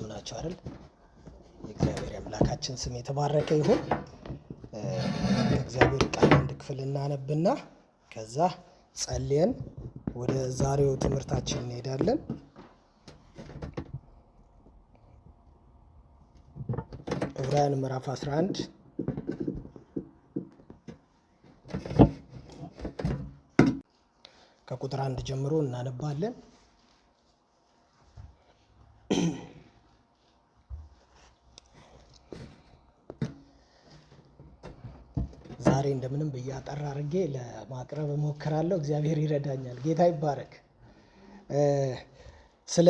ሰላም ናቸው አይደል? የእግዚአብሔር አምላካችን ስም የተባረከ ይሁን። እግዚአብሔር ቃል አንድ ክፍል እናነብና ከዛ ጸልየን ወደ ዛሬው ትምህርታችን እንሄዳለን። ዕብራውያን ምዕራፍ 11 ከቁጥር 1 ጀምሮ እናነባለን። ዛሬ እንደምንም በያጠራ አድርጌ ለማቅረብ እሞክራለሁ። እግዚአብሔር ይረዳኛል። ጌታ ይባረክ። ስለ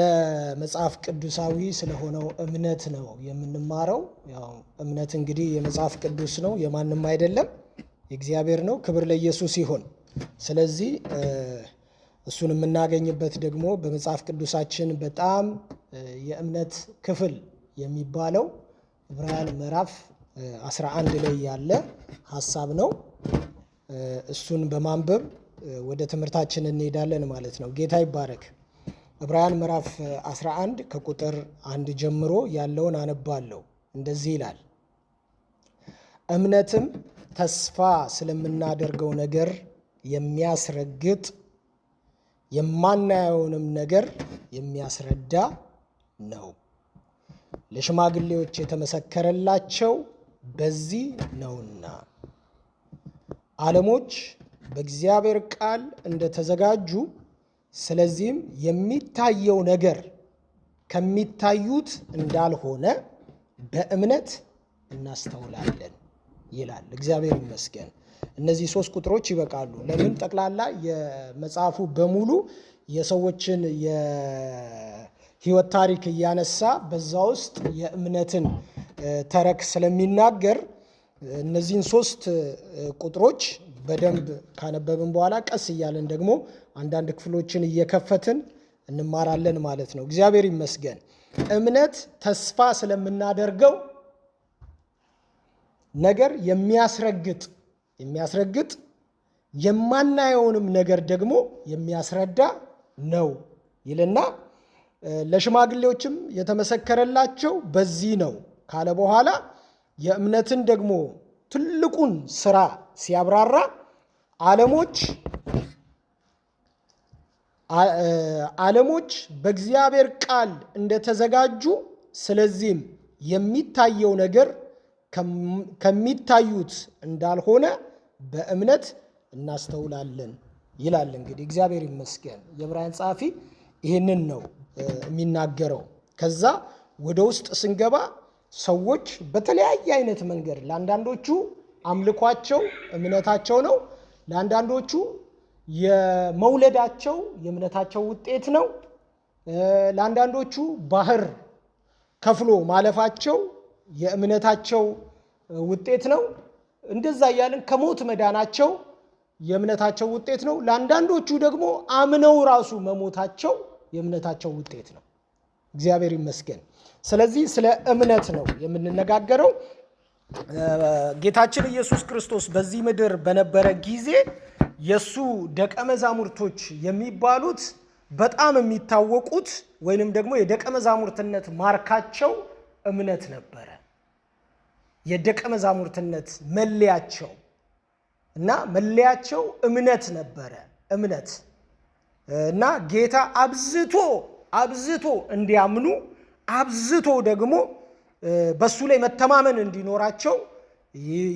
መጽሐፍ ቅዱሳዊ ስለሆነው እምነት ነው የምንማረው። ያው እምነት እንግዲህ የመጽሐፍ ቅዱስ ነው፣ የማንም አይደለም፣ የእግዚአብሔር ነው። ክብር ለኢየሱስ ይሁን። ስለዚህ እሱን የምናገኝበት ደግሞ በመጽሐፍ ቅዱሳችን በጣም የእምነት ክፍል የሚባለው ዕብራውያን ምዕራፍ 11 ላይ ያለ ሐሳብ ነው። እሱን በማንበብ ወደ ትምህርታችን እንሄዳለን ማለት ነው። ጌታ ይባረክ። ዕብራውያን ምዕራፍ 11 ከቁጥር 1 ጀምሮ ያለውን አነባለሁ። እንደዚህ ይላል። እምነትም ተስፋ ስለምናደርገው ነገር የሚያስረግጥ የማናየውንም ነገር የሚያስረዳ ነው። ለሽማግሌዎች የተመሰከረላቸው በዚህ ነውና ዓለሞች በእግዚአብሔር ቃል እንደተዘጋጁ፣ ስለዚህም የሚታየው ነገር ከሚታዩት እንዳልሆነ በእምነት እናስተውላለን ይላል። እግዚአብሔር ይመስገን። እነዚህ 3 ቁጥሮች ይበቃሉ። ለምን? ጠቅላላ የመጽሐፉ በሙሉ የሰዎችን የሕይወት ታሪክ እያነሳ በዛ ውስጥ የእምነትን ተረክ ስለሚናገር እነዚህን 3 ቁጥሮች በደንብ ካነበብን በኋላ ቀስ እያለን ደግሞ አንዳንድ ክፍሎችን እየከፈትን እንማራለን ማለት ነው። እግዚአብሔር ይመስገን። እምነት ተስፋ ስለምናደርገው ነገር የሚያስረግጥ የማናየውንም ነገር ደግሞ የሚያስረዳ ነው ይልና ለሽማግሌዎችም የተመሰከረላቸው በዚህ ነው ካለ በኋላ የእምነትን ደግሞ ትልቁን ስራ ሲያብራራ ዓለሞች በእግዚአብሔር ቃል እንደተዘጋጁ፣ ስለዚህም የሚታየው ነገር ከሚታዩት እንዳልሆነ በእምነት እናስተውላለን ይላል። እንግዲህ እግዚአብሔር ይመስገን። የዕብራውያን ጸሐፊ ይህንን ነው የሚናገረው። ከዛ ወደ ውስጥ ስንገባ ሰዎች በተለያየ አይነት መንገድ፣ ለአንዳንዶቹ አምልኳቸው እምነታቸው ነው፣ ለአንዳንዶቹ የመውለዳቸው የእምነታቸው ውጤት ነው፣ ለአንዳንዶቹ ባህር ከፍሎ ማለፋቸው የእምነታቸው ውጤት ነው። እንደዛ እያልን ከሞት መዳናቸው የእምነታቸው ውጤት ነው። ለአንዳንዶቹ ደግሞ አምነው ራሱ መሞታቸው የእምነታቸው ውጤት ነው። እግዚአብሔር ይመስገን። ስለዚህ ስለ እምነት ነው የምንነጋገረው። ጌታችን ኢየሱስ ክርስቶስ በዚህ ምድር በነበረ ጊዜ የሱ ደቀ መዛሙርቶች የሚባሉት በጣም የሚታወቁት ወይንም ደግሞ የደቀ መዛሙርትነት ማርካቸው እምነት ነበረ። የደቀ መዛሙርትነት መለያቸው እና መለያቸው እምነት ነበረ። እምነት እና ጌታ አብዝቶ እንዲያምኑ አብዝቶ ደግሞ በሱ ላይ መተማመን እንዲኖራቸው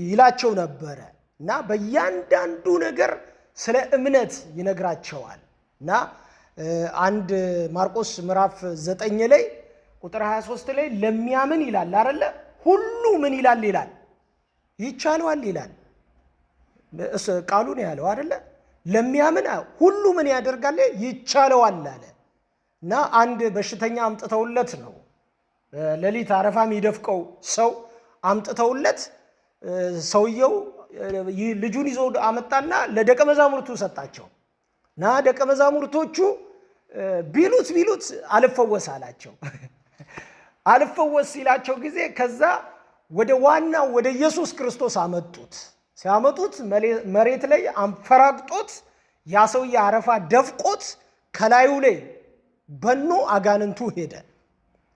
ይላቸው ነበረ እና በእያንዳንዱ ነገር ስለ እምነት ይነግራቸዋል። እና አንድ ማርቆስ ምዕራፍ 9 ላይ ቁጥር 23 ላይ ለሚያምን ይላል አይደለ? ሁሉ ምን ይላል? ይቻለዋል ይላል። ቃሉ ነው ያለው አይደለ? ለሚያምን ሁሉ ምን ያደርጋል? ይቻለዋል አለ። እና አንድ በሽተኛ አምጥተውለት ነው ሌሊት አረፋ የሚደፍቀው ሰው አምጥተውለት፣ ሰውየው ልጁን ይዞ አመጣና ለደቀ መዛሙርቱ ሰጣቸው። እና ደቀ መዛሙርቶቹ ቢሉት አልፈወስ አላቸው። አልፈወስ ሲላቸው ጊዜ ከዛ ወደ ዋናው ወደ ኢየሱስ ክርስቶስ አመጡት። ሲያመጡት መሬት ላይ አንፈራግጦት ያ ሰውዬ አረፋ ደፍቆት ከላዩ ላይ በኖ አጋንንቱ ሄደ።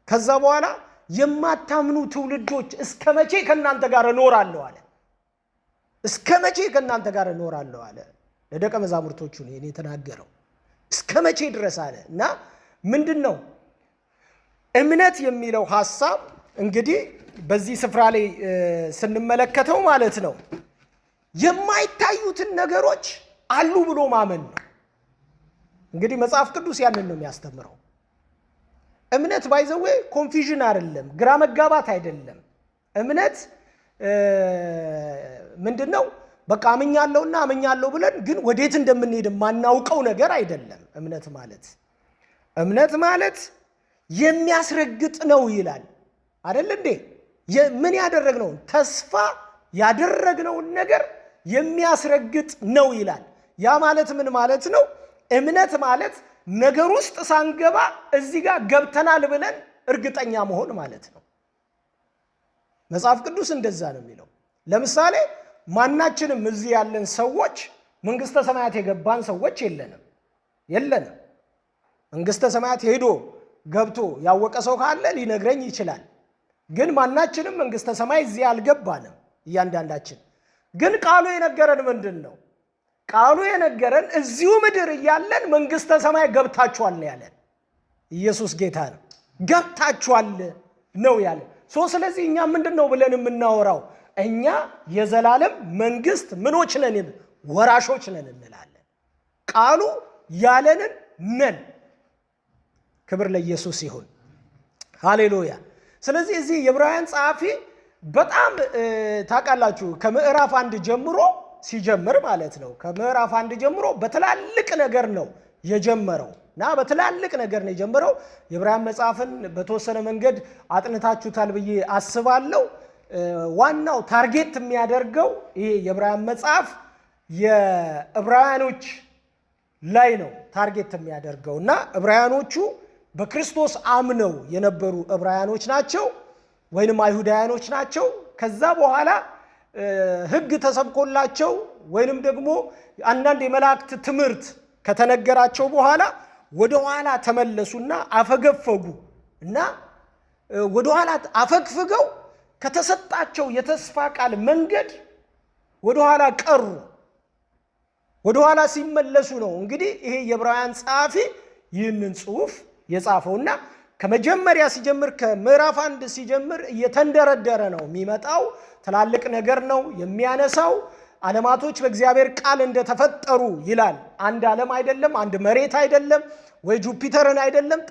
ከዛ በኋላ የማታምኑ ትውልዶች እስከ መቼ ከእናንተ ጋር እኖራለሁ አለ። እስከ መቼ ከእናንተ ጋር እኖራለሁ አለ። ለደቀ መዛሙርቶቹ ነው የተናገረው። እስከ መቼ ድረስ አለ። እና ምንድነው እምነት የሚለው ሐሳብ እንግዲህ በዚህ ስፍራ ላይ ስንመለከተው ማለት ነው የማይታዩትን ነገሮች አሉ ብሎ ማመን ነው። እንግዲህ መጽሐፍ ቅዱስ ያንን ነው የሚያስተምረው። እምነት ባይዘዌ ኮንፊዥን አይደለም፣ ግራ መጋባት አይደለም። እምነት ምንድነው? በቃ አምኛለሁ ብለን ግን ወዴት እንደምንሄድ ማናውቀው ነገር አይደለም። እምነት ማለት የሚያስረግጥ ነው ይላል አይደል እንዴ? ምን ያደረግነው ተስፋ ያደረግነውን ነገር የሚያስረግጥ ነው ይላል። ያ ማለት ምን ማለት ነው? እምነት ማለት ነገር ውስጥ ሳንገባ እዚህ ጋር ገብተናል ብለን እርግጠኛ መሆን ማለት ነው። መጽሐፍ ቅዱስ እንደዛ ነው የሚለው። ለምሳሌ ማናችንም እዚህ ያለን ሰዎች መንግስተ ሰማያት የገባን ሰዎች የለንም። መንግስተ ሰማያት ሄዶ ገብቶ ያወቀ ሰው ካለ ሊነግረኝ ይችላል። ግን ማናችንም መንግስተ ሰማይ እዚህ አልገባንም። እያንዳንዳችን ግን ቃሉ የነገረን ምንድን ነው? ቃሉ የነገረን እዚሁ ምድር እያለን መንግስተ ሰማይ ገብታችኋል ያለን ኢየሱስ ጌታ ነው። ገብታችኋል ነው ያለን። ስለዚህ እኛ ምንድን ነው ብለን የምናወራው? እኛ የዘላለም መንግስት ምኖች ነን? ወራሾች ነን እንላለን። ቃሉ ያለንን ነን። ክብር ለኢየሱስ ይሁን። ሃሌሉያ። ስለዚህ እዚህ የዕብራውያን ጸሐፊ በጣም ታውቃላችሁ ከምዕራፍ 1 ጀምሮ ሲጀምር ማለት ነው። ከምዕራፍ 1 ጀምሮ በትላልቅ ነገር ነው የጀመረው እና በትላልቅ ነገር ነው የጀመረው። የዕብራውያን መጽሐፍን በተወሰነ መንገድ አጥንታችሁታል ብዬ አስባለሁ። ዋናው ታርጌት የሚያደርገው ይሄ የዕብራውያን መጽሐፍ የዕብራውያኖች ላይ ነው ታርጌት የሚያደርገው እና ዕብራውያኖቹ በክርስቶስ አምነው የነበሩ ዕብራውያኖች ናቸው ወይንም አይሁዳውያኖች ናቸው። ከዛ በኋላ ሕግ ተሰብኮላቸው ወይንም ደግሞ አንዳንድ የመላእክት ትምህርት ከተነገራቸው በኋላ ወደ ኋላ ተመለሱና አፈገፈጉ እና ወደ ኋላ አፈግፍገው ከተሰጣቸው የተስፋ ቃል መንገድ ወደ ኋላ ቀሩ። ወደ ኋላ ሲመለሱ ነው እንግዲህ ይሄ የዕብራውያን ጸሐፊ ይህንን ጽሑፍ የጻፈውና ከመጀመሪያ ሲጀምር ከምዕራፍ 1 ሲጀምር እየተንደረደረ ነው የሚመጣው። ትላልቅ ነገር ነው የሚያነሳው። ዓለማቶች በእግዚአብሔር ቃል እንደተፈጠሩ ይላል። አንድ ዓለም አይደለም፣ አንድ መሬት አይደለም፣ ወይ ጁፒተርን አይደለም፣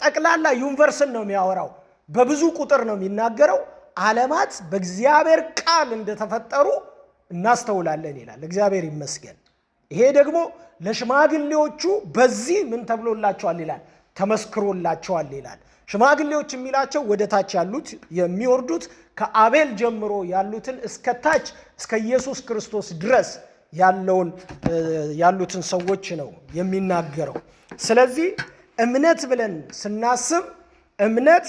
ጠቅላላ ዩኒቨርስን ነው የሚያወራው። በብዙ ቁጥር ነው የሚናገረው። ዓለማት በእግዚአብሔር ቃል እንደተፈጠሩ እናስተውላለን ይላል። እግዚአብሔር ይመስገን። ይሄ ደግሞ ለሽማግሌዎቹ በዚህ ምን ተብሎላቸዋል ይላል? ተመስክሮላቸዋል ይላል። ሽማግሌዎች የሚላቸው ወደ ታች ያሉት የሚወርዱት ከአቤል ጀምሮ ያሉትን እስከ ታች እስከ ኢየሱስ ክርስቶስ ድረስ ያሉትን ሰዎች ነው የሚናገረው። ስለዚህ እምነት ብለን ስናስብ እምነት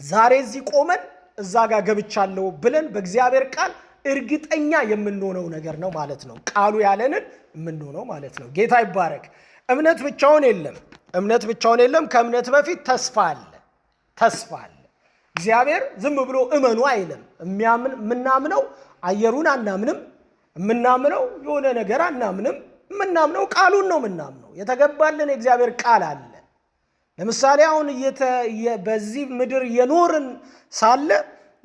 ዛሬ እዚህ ቆመን እዛ ጋር ገብቻለሁ ብለን በእግዚአብሔር ቃል እርግጠኛ የምንሆነው ነገር ነው ማለት ነው። ቃሉ ያለንን የምንሆነው ማለት ነው። ጌታ ይባረክ። እምነት ብቻውን የለም። ከእምነት በፊት ተስፋ አለ። እግዚአብሔር ዝም ብሎ እመኑ አይልም። የምናምነው አየሩን አናምንም፣ የምናምነው የሆነ ነገር አናምንም። የምናምነው ቃሉን ነው የምናምነው። የተገባልን የእግዚአብሔር ቃል አለ። ለምሳሌ አሁን በዚህ ምድር የኖርን ሳለ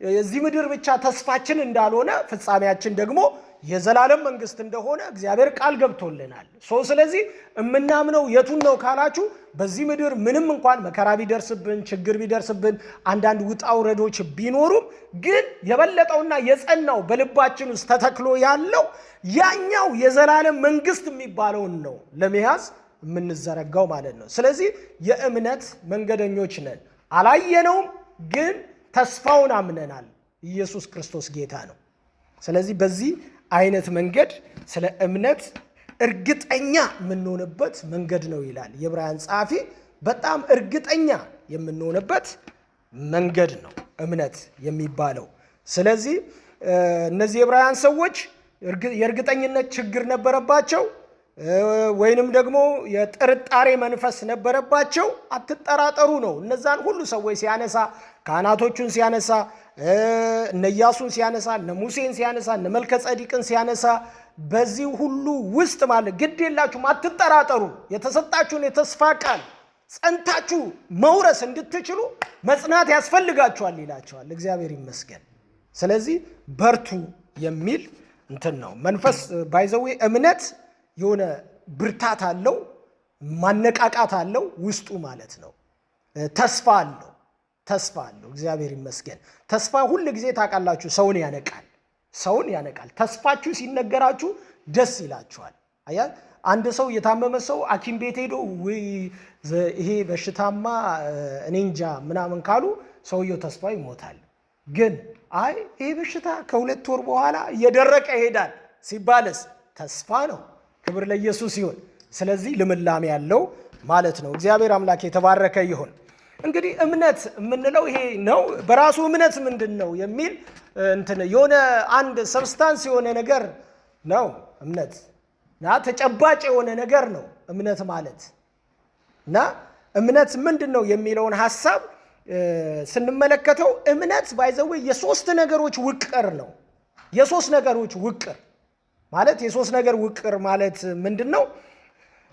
የዚህ ምድር ብቻ ተስፋችን እንዳልሆነ ፍጻሜያችን ደግሞ የዘላለም መንግስት እንደሆነ እግዚአብሔር ቃል ገብቶልናል። ስለዚህ የምናምነው የቱን ነው ካላችሁ በዚህ ምድር ምንም እንኳን መከራ ቢደርስብን፣ ችግር ቢደርስብን፣ አንዳንድ ውጣ ውረዶች ቢኖሩም ግን የበለጠውና የጸናው በልባችን ውስጥ ተተክሎ ያለው ያኛው የዘላለም መንግስት የሚባለውን ነው ለመያዝ የምንዘረጋው ማለት ነው። ስለዚህ የእምነት መንገደኞች ነን። አላየነውም፣ ግን ተስፋውን አምነናል። ኢየሱስ ክርስቶስ ጌታ ነው። ስለዚህ በዚህ አይነት መንገድ ስለ እምነት እርግጠኛ የምንሆንበት መንገድ ነው ይላል የዕብራውያን ጸሐፊ። በጣም እርግጠኛ የምንሆንበት መንገድ ነው እምነት የሚባለው። ስለዚህ እነዚህ የዕብራውያን ሰዎች የእርግጠኝነት ችግር ነበረባቸው። ወይንም ደግሞ የጥርጣሬ መንፈስ ነበረባቸው፣ አትጠራጠሩ ነው። እነዛን ሁሉ ሰዎች ሲያነሳ፣ ካህናቶቹን ሲያነሳ፣ እነ ኢያሱን ሲያነሳ፣ እነ ሙሴን ሲያነሳ፣ እነ መልከ ጸዲቅን ሲያነሳ፣ በዚህ ሁሉ ውስጥ ማለት ግድ የላችሁም፣ አትጠራጠሩ፣ የተሰጣችሁን የተስፋ ቃል ጸንታችሁ መውረስ እንድትችሉ መጽናት ያስፈልጋችኋል ይላቸዋል። እግዚአብሔር ይመስገን። ስለዚህ በርቱ የሚል እንትን ነው። መንፈስ ባይዘዌ እምነት የሆነ ብርታት አለው፣ ማነቃቃት አለው ውስጡ ማለት ነው። ተስፋ አለው፣ ተስፋ አለው። እግዚአብሔር ይመስገን። ተስፋ ሁል ጊዜ ታውቃላችሁ ሰውን ያነቃል፣ ሰውን ያነቃል። ተስፋችሁ ሲነገራችሁ ደስ ይላችኋል። አያ አንድ ሰው የታመመ ሰው ሐኪም ቤት ሄዶ ይሄ በሽታማ እኔ እንጃ ምናምን ካሉ ሰውየው ተስፋ ይሞታል። ግን አይ ይሄ በሽታ ከ2 ወር በኋላ እየደረቀ ይሄዳል ሲባልስ ተስፋ ነው። ክብር ለኢየሱስ ይሁን። ስለዚህ ልምላሜ ያለው ማለት ነው። እግዚአብሔር አምላክ የተባረከ ይሁን። እንግዲህ እምነት የምንለው ይሄ ነው። በራሱ እምነት ምንድን ነው የሚል እንትን የሆነ አንድ ሰብስታንስ የሆነ ነገር ነው እምነት እና ተጨባጭ የሆነ ነገር ነው እምነት ማለት እና እምነት ምንድን ነው የሚለውን ሐሳብ ስንመለከተው እምነት ባይዘው የሶስት ነገሮች ውቅር ነው። የሶስት ነገሮች ውቅር ማለት የሶስት ነገር ውቅር ማለት ምንድን ነው?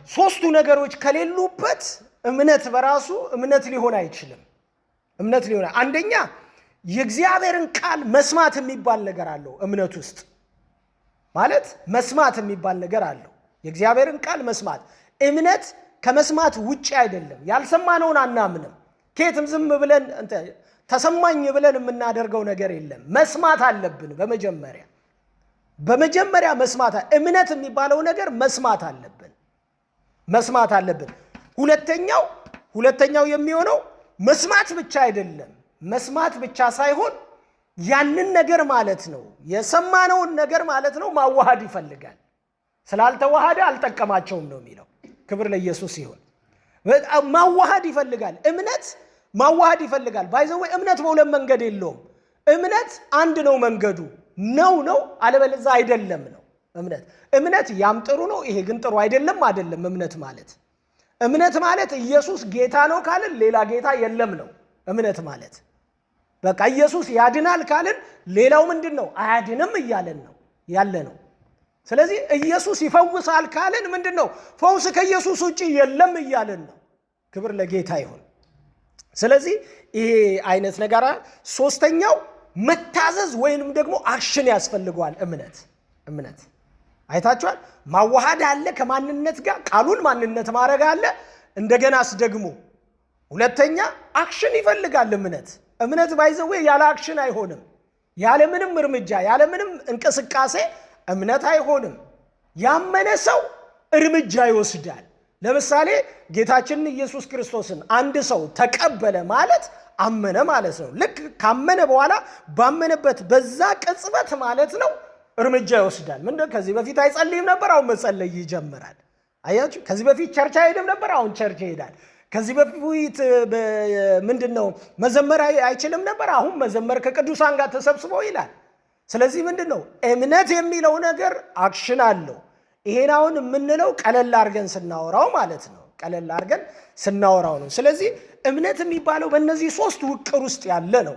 ሶስቱ ነገሮች ከሌሉበት እምነት በራሱ እምነት ሊሆን አይችልም። እምነት ሊሆን አንደኛ የእግዚአብሔርን ቃል መስማት የሚባል ነገር አለው። እምነት ውስጥ ማለት መስማት የሚባል ነገር አለው። የእግዚአብሔርን ቃል መስማት። እምነት ከመስማት ውጪ አይደለም። ያልሰማነውን አናምንም። ከየትም ዝም ብለን ተሰማኝ ብለን የምናደርገው ነገር የለም። መስማት አለብን። በመጀመሪያ መስማት እምነት የሚባለው ነገር መስማት አለብን። መስማት አለብን። ሁለተኛው የሚሆነው መስማት ብቻ አይደለም። መስማት ብቻ ሳይሆን ያንን ነገር ማለት ነው የሰማነውን ነገር ማለት ነው ማዋሃድ ይፈልጋል። ስላልተዋሃደ አልጠቀማቸውም ነው የሚለው። ክብር ለኢየሱስ ይሁን። ማዋሃድ ይፈልጋል። እምነት ማዋሃድ ይፈልጋል። ባይዘው እምነት በሁለት መንገድ የለውም። እምነት አንድ ነው መንገዱ ነው አለበለዚያ አይደለም ነው። እምነት ያም ጥሩ ነው፣ ይሄ ግን ጥሩ አይደለም እምነት ማለት ኢየሱስ ጌታ ነው ካልን ሌላ ጌታ የለም ነው እምነት ማለት። በቃ ኢየሱስ ያድናል ካልን ሌላው ምንድን ነው? አያድንም እያለን ነው ያለ ነው። ስለዚህ ኢየሱስ ይፈውሳል ካልን ምንድን ነው? ፈውስ ከኢየሱስ ውጪ የለም እያለን ነው። ክብር ለጌታ ይሁን። ስለዚህ ይሄ አይነት ነገር። ሶስተኛው መታዘዝ ወይንም ደግሞ አክሽን ያስፈልገዋል። እምነት አይታችኋል። ማዋሃድ አለ ከማንነት ጋር፣ ቃሉን ማንነት ማድረግ አለ። እንደገናስ ደግሞ ሁለተኛ አክሽን ይፈልጋል። እምነት ባይዘው ያለ አክሽን አይሆንም። ያለ ምንም እርምጃ ያለ ምንም እንቅስቃሴ እምነት አይሆንም። ያመነ ሰው እርምጃ ይወስዳል። ለምሳሌ ጌታችንን ኢየሱስ ክርስቶስን አንድ ሰው ተቀበለ ማለት አመነ ማለት ነው። ልክ ካመነ በኋላ ባመነበት በዛ ቅጽበት ማለት ነው እርምጃ ይወስዳል። ከዚህ በፊት አይጸልይም ነበር፣ አሁን መጸለይ ይጀምራል። አያችሁ፣ ከዚህ በፊት ቸርች አይሄድም ነበር፣ አሁን ቸርች ይሄዳል። ከዚህ በፊት ምንድነው መዘመር አይችልም ነበር፣ አሁን መዘመር ከቅዱሳን ጋር ተሰብስበው ይላል። ስለዚህ ምንድነው እምነት የሚለው ነገር አክሽን አለው። ይሄን አሁን የምንለው ቀለል አድርገን ስናወራው ማለት ነው። ቀለል አድርገን ስናወራው ነው። ስለዚህ እምነት የሚባለው በእነዚህ ሶስት ውቅር ውስጥ ያለ ነው።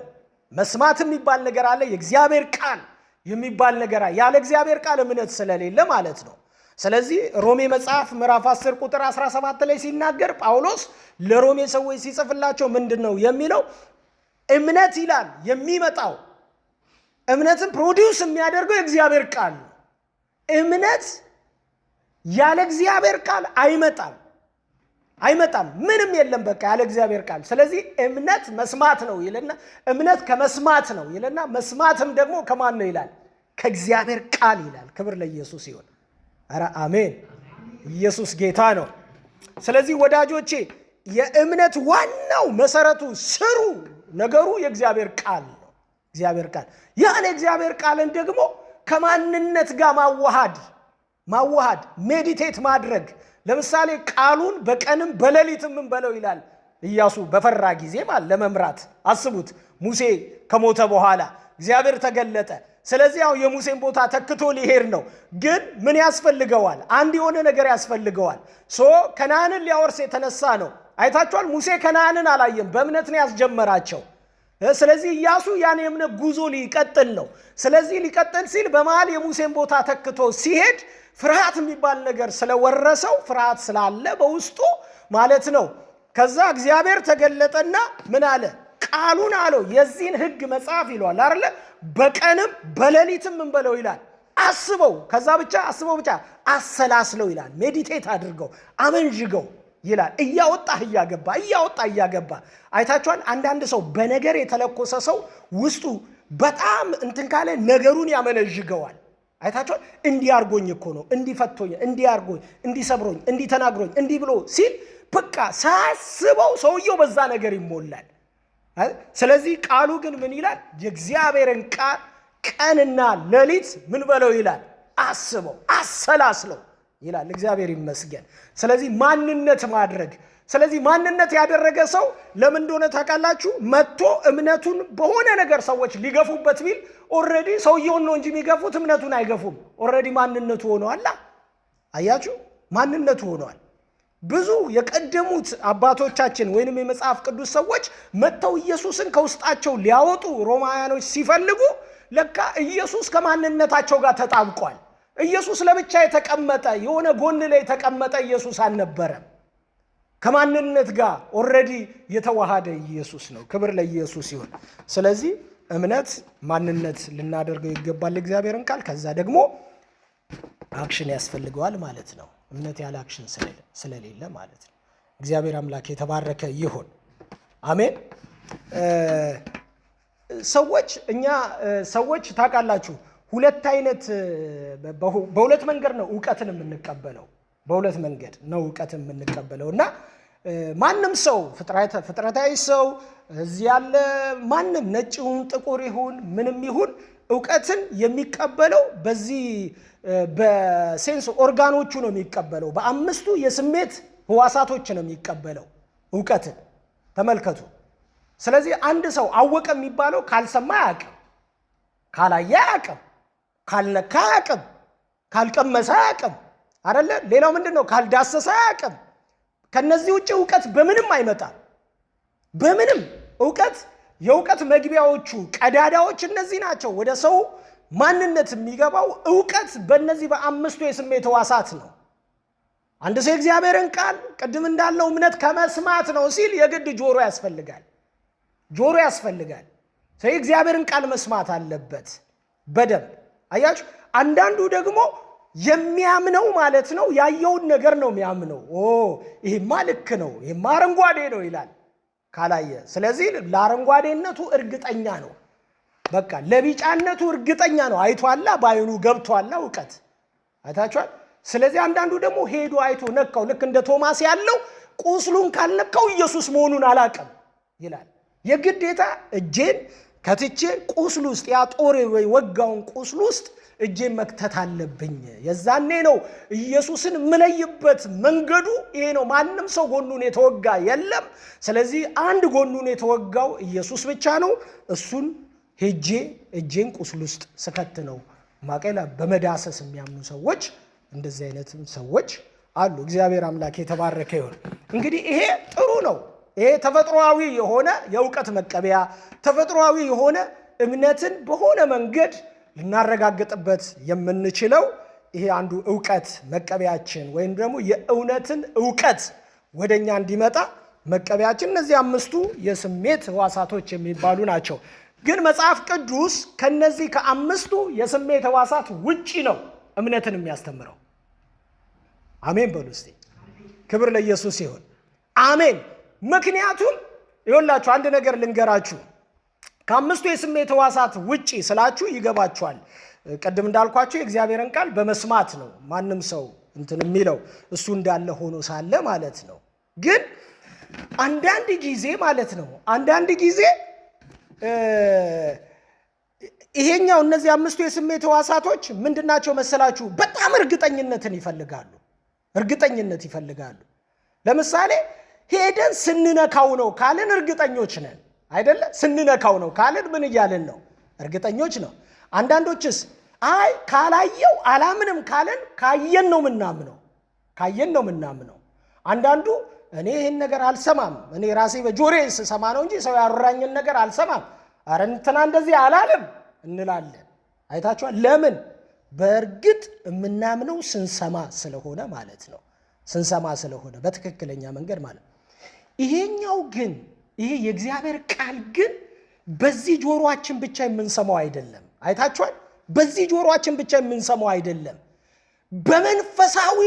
መስማት የሚባል ነገር አለ። የእግዚአብሔር ቃል የሚባል ነገር አለ። ያለ እግዚአብሔር ቃል እምነት ስለሌለ ማለት ነው። ስለዚህ ሮሜ መጽሐፍ ምዕራፍ 10 ቁጥር 17 ላይ ሲናገር ጳውሎስ ለሮሜ ሰዎች ሲጽፍላቸው ምንድነው የሚለው? እምነት ይላል የሚመጣው እምነትን ፕሮዲውስ የሚያደርገው የእግዚአብሔር ቃል ነው። እምነት ያለ እግዚአብሔር ቃል አይመጣም። ምንም የለም በቃ ያለ እግዚአብሔር ቃል። ስለዚህ እምነት መስማት ነው ይልና እምነት ከመስማት ነው ይልና መስማትም ደግሞ ከማን ነው ይላል? ከእግዚአብሔር ቃል ይላል። ክብር ለኢየሱስ ይሁን። ኧረ አሜን። ኢየሱስ ጌታ ነው። ስለዚህ ወዳጆቼ የእምነት ዋናው መሰረቱ ስሩ ነገሩ የእግዚአብሔር ቃል ነው። እግዚአብሔር ቃል ያን የእግዚአብሔር ቃልን ደግሞ ከማንነት ጋር ማዋሃድ ሜዲቴት ማድረግ። ለምሳሌ ቃሉን በቀንም በሌሊትም ምን በለው ይላል ኢያሱ በፈራ ጊዜ ማለት ለመምራት አስቡት። ሙሴ ከሞተ በኋላ እግዚአብሔር ተገለጠ። ስለዚህ ያው የሙሴን ቦታ ተክቶ ሊሄድ ነው። ግን ምን ያስፈልገዋል? አንድ የሆነ ነገር ያስፈልገዋል። ከነዓንን ሊያወርስ የተነሳ ነው። አይታችኋል። ሙሴ ከነዓንን አላየም፣ በእምነት ነው ያስጀመራቸው። ስለዚህ ኢያሱ ያን የእምነት ጉዞ ሊቀጥል ነው። ስለዚህ ሊቀጥል ሲል በመሃል የሙሴን ቦታ ተክቶ ሲሄድ ፍርሃት የሚባል ነገር ስለወረሰው ፍርሃት ስላለ በውስጡ ማለት ነው። ከዛ እግዚአብሔር ተገለጠና ምን አለ? ቃሉን አለው የዚህን ሕግ መጽሐፍ ይሏል አይደለ? በቀንም በሌሊትም ምን በለው ይላል፣ አስበው። ከዛ ብቻ አስበው ብቻ አሰላስለው ይላል። ሜዲቴት አድርገው፣ አመንዥገው ይላል። እያወጣህ እያገባ አይታችኋል። አንዳንድ ሰው በነገር የተለኮሰ ሰው ውስጡ በጣም እንትን ካለ ነገሩን ያመነዥገዋል። አይታችኋል። እንዲህ አርጎኝ እኮ ነው፣ እንዲህ ፈቶኝ፣ እንዲህ አርጎኝ፣ እንዲህ ሰብሮኝ፣ እንዲህ ተናግሮኝ፣ እንዲህ ብሎ ሲል በቃ ሳያስበው ሰውየው በዛ ነገር ይሞላል። ስለዚህ ቃሉ ግን ምን ይላል? የእግዚአብሔርን ቃል ቀንና ሌሊት ምን በለው ይላል፣ አስበው፣ አሰላስለው ይላል። እግዚአብሔር ይመስገን። ስለዚህ ማንነት ማድረግ። ስለዚህ ማንነት ያደረገ ሰው ለምን እንደሆነ ታውቃላችሁ? መጥቶ እምነቱን በሆነ ነገር ሰዎች ሊገፉበት ቢል ኦልሬዲ ሰውየውን ነው እንጂ የሚገፉት እምነቱን አይገፉም። ኦልሬዲ ማንነቱ ሆኗል። አያችሁ፣ ማንነቱ ሆኗል። ብዙ የቀደሙት አባቶቻችን ወይንም የመጽሐፍ ቅዱስ ሰዎች መጥተው ኢየሱስን ከውስጣቸው ሊያወጡ ሮማውያኖች ሲፈልጉ ለካ ኢየሱስ ከማንነታቸው ጋር ተጣብቋል። ኢየሱስ ለብቻ የተቀመጠ የሆነ ጎን ላይ የተቀመጠ ኢየሱስ አልነበረም። ከማንነት ጋር ኦልሬዲ የተዋሃደ ኢየሱስ ነው። ክብር ለኢየሱስ ይሁን። ስለዚህ እምነት ማንነት ልናደርገው ይገባል እግዚአብሔርን ቃል። ከዛ ደግሞ አክሽን ያስፈልገዋል ማለት ነው። እምነት ያለ አክሽን ስለሌለ ማለት ነው። እግዚአብሔር አምላክ የተባረከ ይሁን። አሜን። ሰዎች ታውቃላችሁ ሁለት አይነት በሁለት መንገድ ነው እውቀትን የምንቀበለው። በሁለት መንገድ ነው እውቀትን የምንቀበለው እና ማንም ሰው ፍጥረታዊ ሰው እዚህ ያለ ማንም ነጭ ይሁን ጥቁር ይሁን ምንም ይሁን እውቀትን የሚቀበለው በዚህ በሴንስ ኦርጋኖቹ ነው የሚቀበለው። በአምስቱ የስሜት ህዋሳቶች ነው የሚቀበለው እውቀትን። ተመልከቱ። ስለዚህ አንድ ሰው አወቀ የሚባለው ካልሰማ አያውቅም፣ ካላየ አያውቅም፣ ካልነካ አያውቅም፣ ካልቀመሰ አያውቅም አይደለ? ሌላው ምንድነው? ካልዳሰሰ አያውቅም። ከነዚህ ውጭ እውቀት በምንም አይመጣም። በምንም እውቀት የእውቀት መግቢያዎቹ ቀዳዳዎች እነዚህ ናቸው። ወደ ሰው ማንነት የሚገባው እውቀት በእነዚህ በአምስቱ የስሜት ህዋሳት ነው። አንድ ሰው እግዚአብሔርን ቃል ቅድም እንዳለው እምነት ከመስማት ነው ሲል የግድ ጆሮ ያስፈልጋል። ጆሮ ያስፈልጋል። ሰው እግዚአብሔርን ቃል መስማት አለበት በደንብ። አያችሁ፣ አንዳንዱ ደግሞ የሚያምነው ማለት ነው ያየውን ነገር ነው የሚያምነው። ይሄማ ልክ ነው፣ ይሄማ አረንጓዴ ነው ይላል ካላየ። ስለዚህ ለአረንጓዴነቱ እርግጠኛ ነው፣ በቃ ለቢጫነቱ እርግጠኛ ነው። አይቷላ፣ በአይኑ ገብቷላ እውቀት። አይታችኋል። ስለዚህ አንዳንዱ ደግሞ ሄዶ አይቶ ነካው። ልክ እንደ ቶማስ ያለው ቁስሉን ካልነካው ኢየሱስ መሆኑን አላውቅም ይላል። የግዴታ እጄን ከትቼ ቁስሉ ውስጥ ያ ጦር ወይ ወጋውን ቁስሉ ውስጥ እጄን መክተት አለብኝ። የዛኔ ነው ኢየሱስን የምለይበት መንገዱ ይሄ ነው። ማንም ሰው ጎኑን የተወጋ የለም። ስለዚህ አንድ ጎኑን የተወጋው ኢየሱስ ብቻ ነው። እሱን ሄጄ እጄን ቁስሉ ውስጥ ስከት ነው ማቀላ። በመዳሰስ የሚያምኑ ሰዎች እንደዚህ አይነትም ሰዎች አሉ። እግዚአብሔር አምላክ የተባረከ ይሁን። እንግዲህ ይሄ ጥሩ ነው። ይሄ ተፈጥሯዊ የሆነ የእውቀት መቀበያ፣ ተፈጥሯዊ የሆነ እምነትን በሆነ መንገድ ልናረጋግጥበት የምንችለው ይሄ አንዱ እውቀት መቀበያችን ወይም ደግሞ የእውነትን እውቀት ወደኛ እንዲመጣ መቀበያችን እነዚህ አምስቱ የስሜት ህዋሳቶች የሚባሉ ናቸው። ግን መጽሐፍ ቅዱስ ከነዚህ ከአምስቱ የስሜት ህዋሳት ውጪ ነው እምነትን የሚያስተምረው። አሜን በሉ እስቲ። ክብር ለኢየሱስ ይሁን። አሜን። ምክንያቱም ይኸውላችሁ አንድ ነገር ልንገራችሁ። ከአምስቱ የስሜት ህዋሳት ውጪ ስላችሁ ይገባችኋል። ቅድም እንዳልኳችሁ የእግዚአብሔርን ቃል በመስማት ነው ማንም ሰው እንትን የሚለው እሱ እንዳለ ሆኖ ሳለ ማለት ነው። ግን አንዳንድ ጊዜ ማለት ነው አንዳንድ ጊዜ ይሄኛው እነዚህ አምስቱ የስሜት ህዋሳቶች ምንድናቸው መሰላችሁ? በጣም እርግጠኝነትን ይፈልጋሉ። እርግጠኝነት ይፈልጋሉ። ለምሳሌ ሄደን ስንነካው ነው ካልን እርግጠኞች ነን አይደለ? ስንነካው ነው ካልን ምን እያልን ነው? እርግጠኞች ነው። አንዳንዶችስ አይ ካላየው አላምንም ካለን ካየን ነው ምናምነው። አንዳንዱ እኔ ይህን ነገር አልሰማም፣ እኔ ራሴ በጆሮዬ ስሰማ ነው እንጂ ሰው ያወራኝን ነገር አልሰማም፣ ኧረ እንትና እንደዚህ አላለም እንላለን። አይታችኋል? ለምን? በእርግጥ የምናምነው ስንሰማ ስለሆነ ማለት ነው። ስንሰማ ስለሆነ በትክክለኛ መንገድ ማለት ነው። ይሄኛው ግን ይሄ የእግዚአብሔር ቃል ግን በዚህ ጆሮአችን ብቻ የምንሰማው አይደለም። አይታችኋል? በዚህ ጆሮአችን ብቻ የምንሰማው አይደለም። በመንፈሳዊ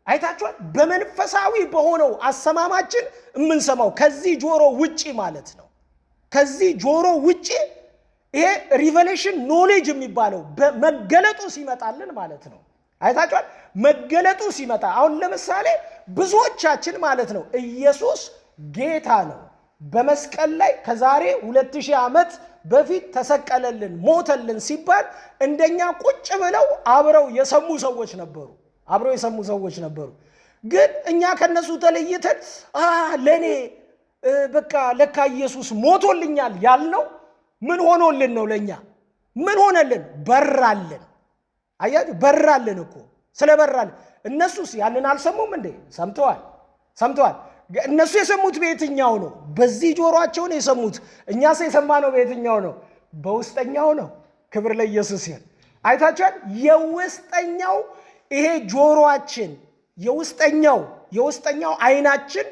አይታችኋል? በመንፈሳዊ በሆነው አሰማማችን የምንሰማው ከዚህ ጆሮ ውጪ ማለት ነው። ከዚህ ጆሮ ውጪ ይሄ ሪቨሌሽን ኖሌጅ የሚባለው መገለጡ ሲመጣልን ማለት ነው። አይታችኋል? መገለጡ ሲመጣ አሁን ለምሳሌ ብዙዎቻችን ማለት ነው ኢየሱስ ጌታ ነው በመስቀል ላይ ከዛሬ 2000 ዓመት በፊት ተሰቀለልን ሞተልን ሲባል እንደኛ ቁጭ ብለው አብረው የሰሙ ሰዎች ነበሩ። ግን እኛ ከነሱ ተለይተን ለኔ በቃ ለካ ኢየሱስ ሞቶልኛል ያልነው ምን ሆኖልን ነው? ለኛ ምን ሆነልን? በራልን። አያችሁ? በራልን እኮ ስለበራልን። እነሱስ ያንን አልሰሙም እንዴ? ሰምተዋል። እነሱ የሰሙት በየትኛው ነው? በዚህ ጆሮአቸውን የሰሙት። እኛስ የሰማነው በየትኛው ነው? በውስጠኛው ነው። ክብር ለኢየሱስ ይሁን። አይታችኋል? የውስጠኛው ይሄ ጆሮአችን የውስጠኛው አይናችን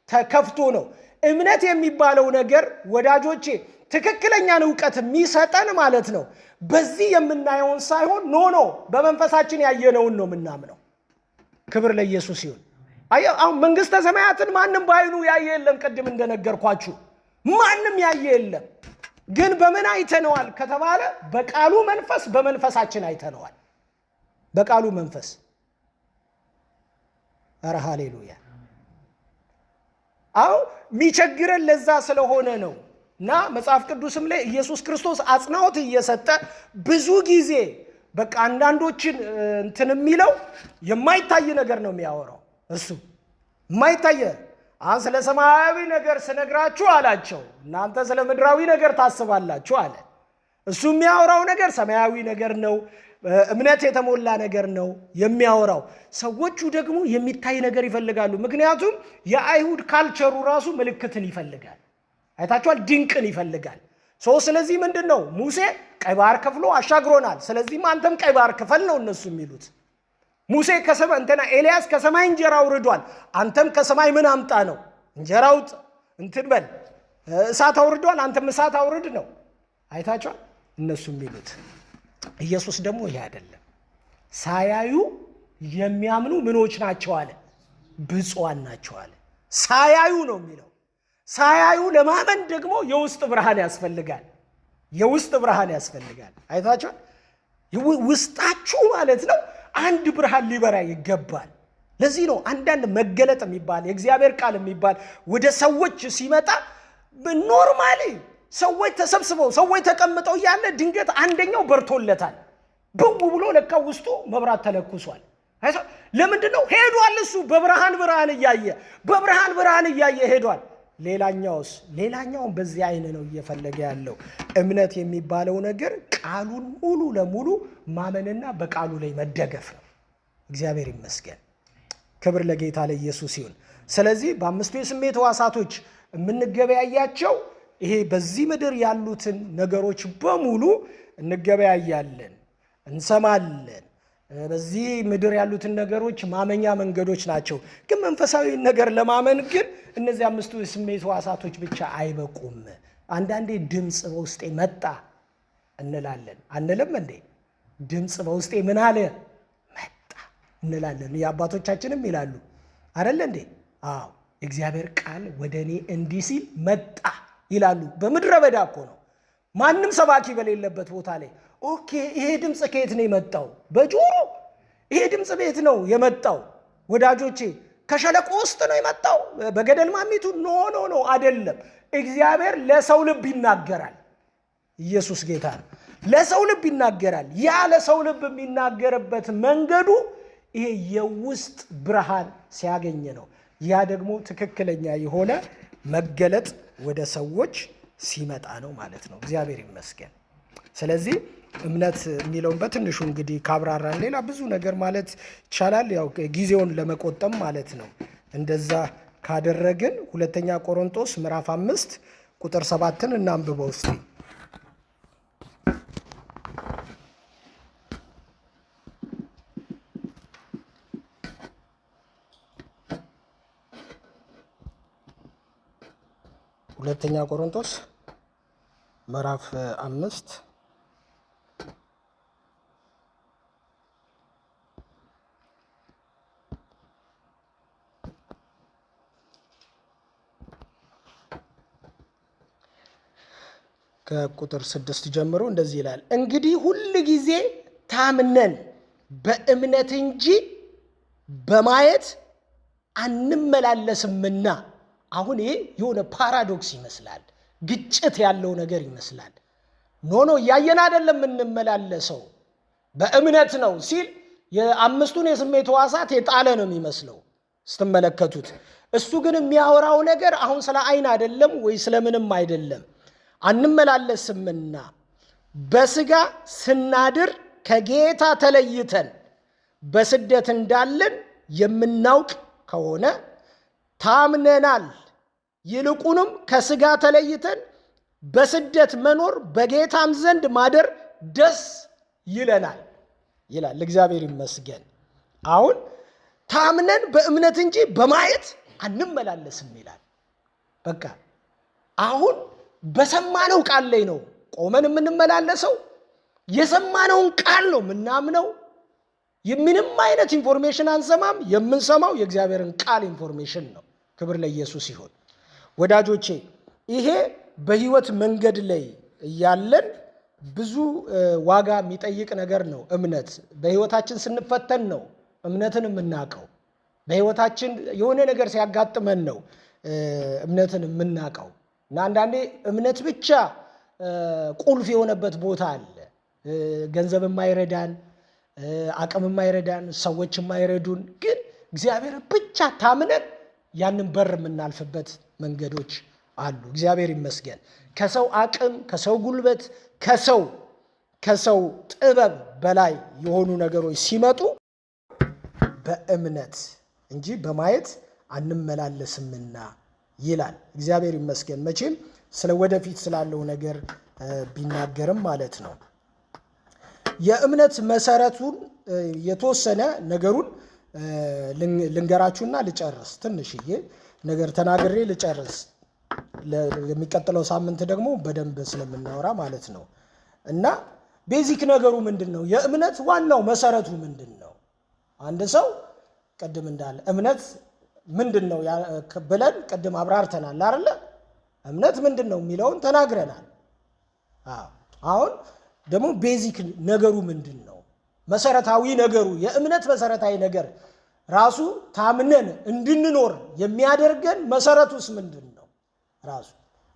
ተከፍቶ ነው። እምነት የሚባለው ነገር ወዳጆቼ ትክክለኛን ዕውቀት የሚሰጠን ማለት ነው። በዚህ የምናየውን ሳይሆን ኖ በመንፈሳችን ያየነውን ነው የምናምነው። ክብር ለኢየሱስ ይሁን። አሁን መንግስተ ሰማያትን ማንም ባይኑ ያየ የለም። ቅድም እንደነገርኳችሁ ማንም ያየ የለም። ግን በምን አይተነዋል ከተባለ በቃሉ መንፈስ፣ በመንፈሳችን አይተነዋል። በቃሉ መንፈስ። ኧረ ሃሌሉያ። አሁን የሚቸግረን ለዛ ስለሆነ ነው። እና መጽሐፍ ቅዱስም ላይ ኢየሱስ ክርስቶስ አጽናዖት እየሰጠ ብዙ ጊዜ በቃ አንዳንዶችን እንትን የሚለው የማይታይ ነገር ነው የሚያወራው። እሱ የማይታይ ስለ ሰማያዊ ነገር ስነግራችሁ አላቸው እናንተ ስለ ምድራዊ ነገር ታስባላችሁ አለ። እሱ የሚያወራው ነገር ሰማያዊ ነገር ነው፣ እምነት የተሞላ ነገር ነው የሚያወራው። ሰዎቹ ደግሞ የሚታይ ነገር ይፈልጋሉ። ምክንያቱም የአይሁድ ካልቸሩ ራሱ ምልክትን ይፈልጋል። አይታችኋል? ድንቅን ይፈልጋል። ስለዚህ ምንድን ነው ሙሴ ቀይ ባህር ከፍሎ አሻግሮናል፣ ስለዚህም አንተም ቀይ ባህር ክፈል ነው እነሱ የሚሉት። ሙሴ ከሰማይ ኤልያስ ከሰማይ እንጀራ አውርዷል፣ አንተም ከሰማይ ምን አምጣ ነው? እንጀራ አውጥ እንትን በል። እሳት አውርዷል፣ አንተም እሳት አውርድ ነው። አይታችኋል? እነሱ የሚሉት። ኢየሱስ ደግሞ ይሄ አይደለም። ሳያዩ የሚያምኑ ምኖች ናቸው አለ? ብፁዓን ናቸው አለ። ሳያዩ ነው የሚለው። ሳያዩ ለማመን ደግሞ የውስጥ ብርሃን ያስፈልጋል። አይታችኋል? ውስጣችሁ ማለት ነው አንድ ብርሃን ሊበራ ይገባል። ለዚህ ነው አንዳንድ መገለጥ የሚባል የእግዚአብሔር ቃል የሚባል ወደ ሰዎች ሲመጣ ኖርማሊ ሰዎች ተሰብስበው ሰዎች ተቀምጠው እያለ ድንገት አንደኛው በርቶለታል። ብው ብሎ ለካ ውስጡ መብራት ተለኩሷል። ለምንድን ነው? ሄዷል። እሱ በብርሃን እያየ ሄዷል። ሌላኛውን በዚህ አይን ነው እየፈለገ ያለው። እምነት የሚባለው ነገር ቃሉን ሙሉ ለሙሉ ማመንና በቃሉ ላይ መደገፍ ነው። እግዚአብሔር ይመስገን። ክብር ለጌታ ለኢየሱስ ይሁን። ስለዚህ በአምስቱ የስሜት ሕዋሳቶች የምንገበያያቸው ይሄ በዚህ ምድር ያሉትን ነገሮች በሙሉ እንገበያያለን፣ እንሰማለን። በዚህ ምድር ያሉትን ነገሮች ማመኛ መንገዶች ናቸው። ግን መንፈሳዊ ነገር ለማመን ግን እነዚህ አምስቱ የስሜት ሕዋሳቶች ብቻ አይበቁም። አንዳንዴ ድምፅ በውስጤ መጣ እንላለን። አንልም እንዴ? ድምፅ በውስጤ ምን አለ? መጣ እንላለን። የአባቶቻችንም ይላሉ አይደል እንዴ? አዎ፣ የእግዚአብሔር ቃል ወደ እኔ እንዲህ ሲል መጣ ይላሉ። በምድረ በዳ እኮ ነው፣ ማንም ሰባኪ በሌለበት ቦታ ላይ። ኦኬ፣ ይሄ ድምፅ ከየት ነው የመጣው? በጆሮ። ይሄ ድምፅ ቤት ነው የመጣው ወዳጆቼ? ከሸለቆ ውስጥ ነው የመጣው? በገደል ማሚቱ? ኖ አይደለም። እግዚአብሔር ለሰው ልብ ይናገራል። ኢየሱስ ጌታ ነው። ለሰው ልብ ይናገራል። ያ ለሰው ልብ የሚናገርበት መንገዱ ይሄ የውስጥ ብርሃን ሲያገኝ ነው። ያ ደግሞ ትክክለኛ የሆነ መገለጥ ወደ ሰዎች ሲመጣ ነው ማለት ነው። እግዚአብሔር ይመስገን። ስለዚህ እምነት የሚለውን በትንሹ እንግዲህ ካብራራን ሌላ ብዙ ነገር ማለት ይቻላል። ያው ጊዜውን ለመቆጠም ማለት ነው። እንደዛ ካደረግን ሁለተኛ ቆሮንቶስ ምዕራፍ 5 ቁጥር 7ን እናንብበው እስቲ። ሁለተኛ ቆሮንቶስ ምዕራፍ 5 ከቁጥር 6 ጀምሮ እንደዚህ ይላል። እንግዲህ ሁል ጊዜ ታምነን በእምነት እንጂ በማየት አንመላለስምና። አሁን ይሄ የሆነ ፓራዶክስ ይመስላል፣ ግጭት ያለው ነገር ይመስላል። ኖ እያየን አይደለም የምንመላለሰው በእምነት ነው ሲል የአምስቱን የስሜት ሕዋሳት የጣለ ነው የሚመስለው ስትመለከቱት። እሱ ግን የሚያወራው ነገር አሁን ስለ አይን አይደለም ወይ ስለምንም አይደለም። አንመላለስምና በስጋ ስናድር ከጌታ ተለይተን በስደት እንዳለን የምናውቅ ከሆነ ታምነናል። ይልቁንም ከስጋ ተለይተን በስደት መኖር በጌታም ዘንድ ማደር ደስ ይለናል ይላል። እግዚአብሔር ይመስገን። አሁን ታምነን በእምነት እንጂ በማየት አንመላለስም ይላል። በቃ አሁን በሰማነው ቃል ላይ ነው ቆመን የምንመላለሰው። የሰማነውን ቃል ነው የምናምነው። ምንም አይነት ኢንፎርሜሽን አንሰማም። የምንሰማው የእግዚአብሔርን ቃል ኢንፎርሜሽን ነው። ክብር ለኢየሱስ ይሁን። ወዳጆቼ ይሄ በህይወት መንገድ ላይ እያለን ብዙ ዋጋ የሚጠይቅ ነገር ነው። እምነት በህይወታችን ስንፈተን ነው እምነትን የምናውቀው። በህይወታችን የሆነ ነገር ሲያጋጥመን ነው እምነትን የምናውቀው። እና አንዳንዴ እምነት ብቻ ቁልፍ የሆነበት ቦታ አለ። ገንዘብ የማይረዳን፣ አቅም የማይረዳን፣ ሰዎች የማይረዱን፣ ግን እግዚአብሔር ብቻ ታምነን ያንን በር የምናልፍበት መንገዶች አሉ። እግዚአብሔር ይመስገን። ከሰው አቅም፣ ከሰው ጉልበት፣ ከሰው ጥበብ በላይ የሆኑ ነገሮች ሲመጡ በእምነት እንጂ በማየት አንመላለስምና ይላል። እግዚአብሔር ይመስገን። መቼም ስለ ወደፊት ስላለው ነገር ቢናገርም ማለት ነው። የእምነት መሰረቱን የተወሰነ ነገሩን ልንገራችሁና ልጨርስ። ትንሽዬ ነገር ተናግሬ ልጨርስ። ለሚቀጥለው ሳምንት ደግሞ በደንብ ስለምናወራ ማለት ነው። እና ቤዚክ ነገሩ ምንድን ነው? የእምነት ዋናው መሰረቱ ምንድን ነው? አንድ ሰው ቅድም እንዳለ እምነት ምንድን ነው ብለን ቅድም አብራርተናል አይደለ? እምነት ምንድን ነው የሚለውን ተናግረናል። አሁን ደግሞ ቤዚክ ነገሩ ምንድን ነው? መሰረታዊ ነገሩ የእምነት መሰረታዊ ነገር ራሱ ታምነን እንድንኖር የሚያደርገን መሰረቱስ ምንድን ነው? ራሱ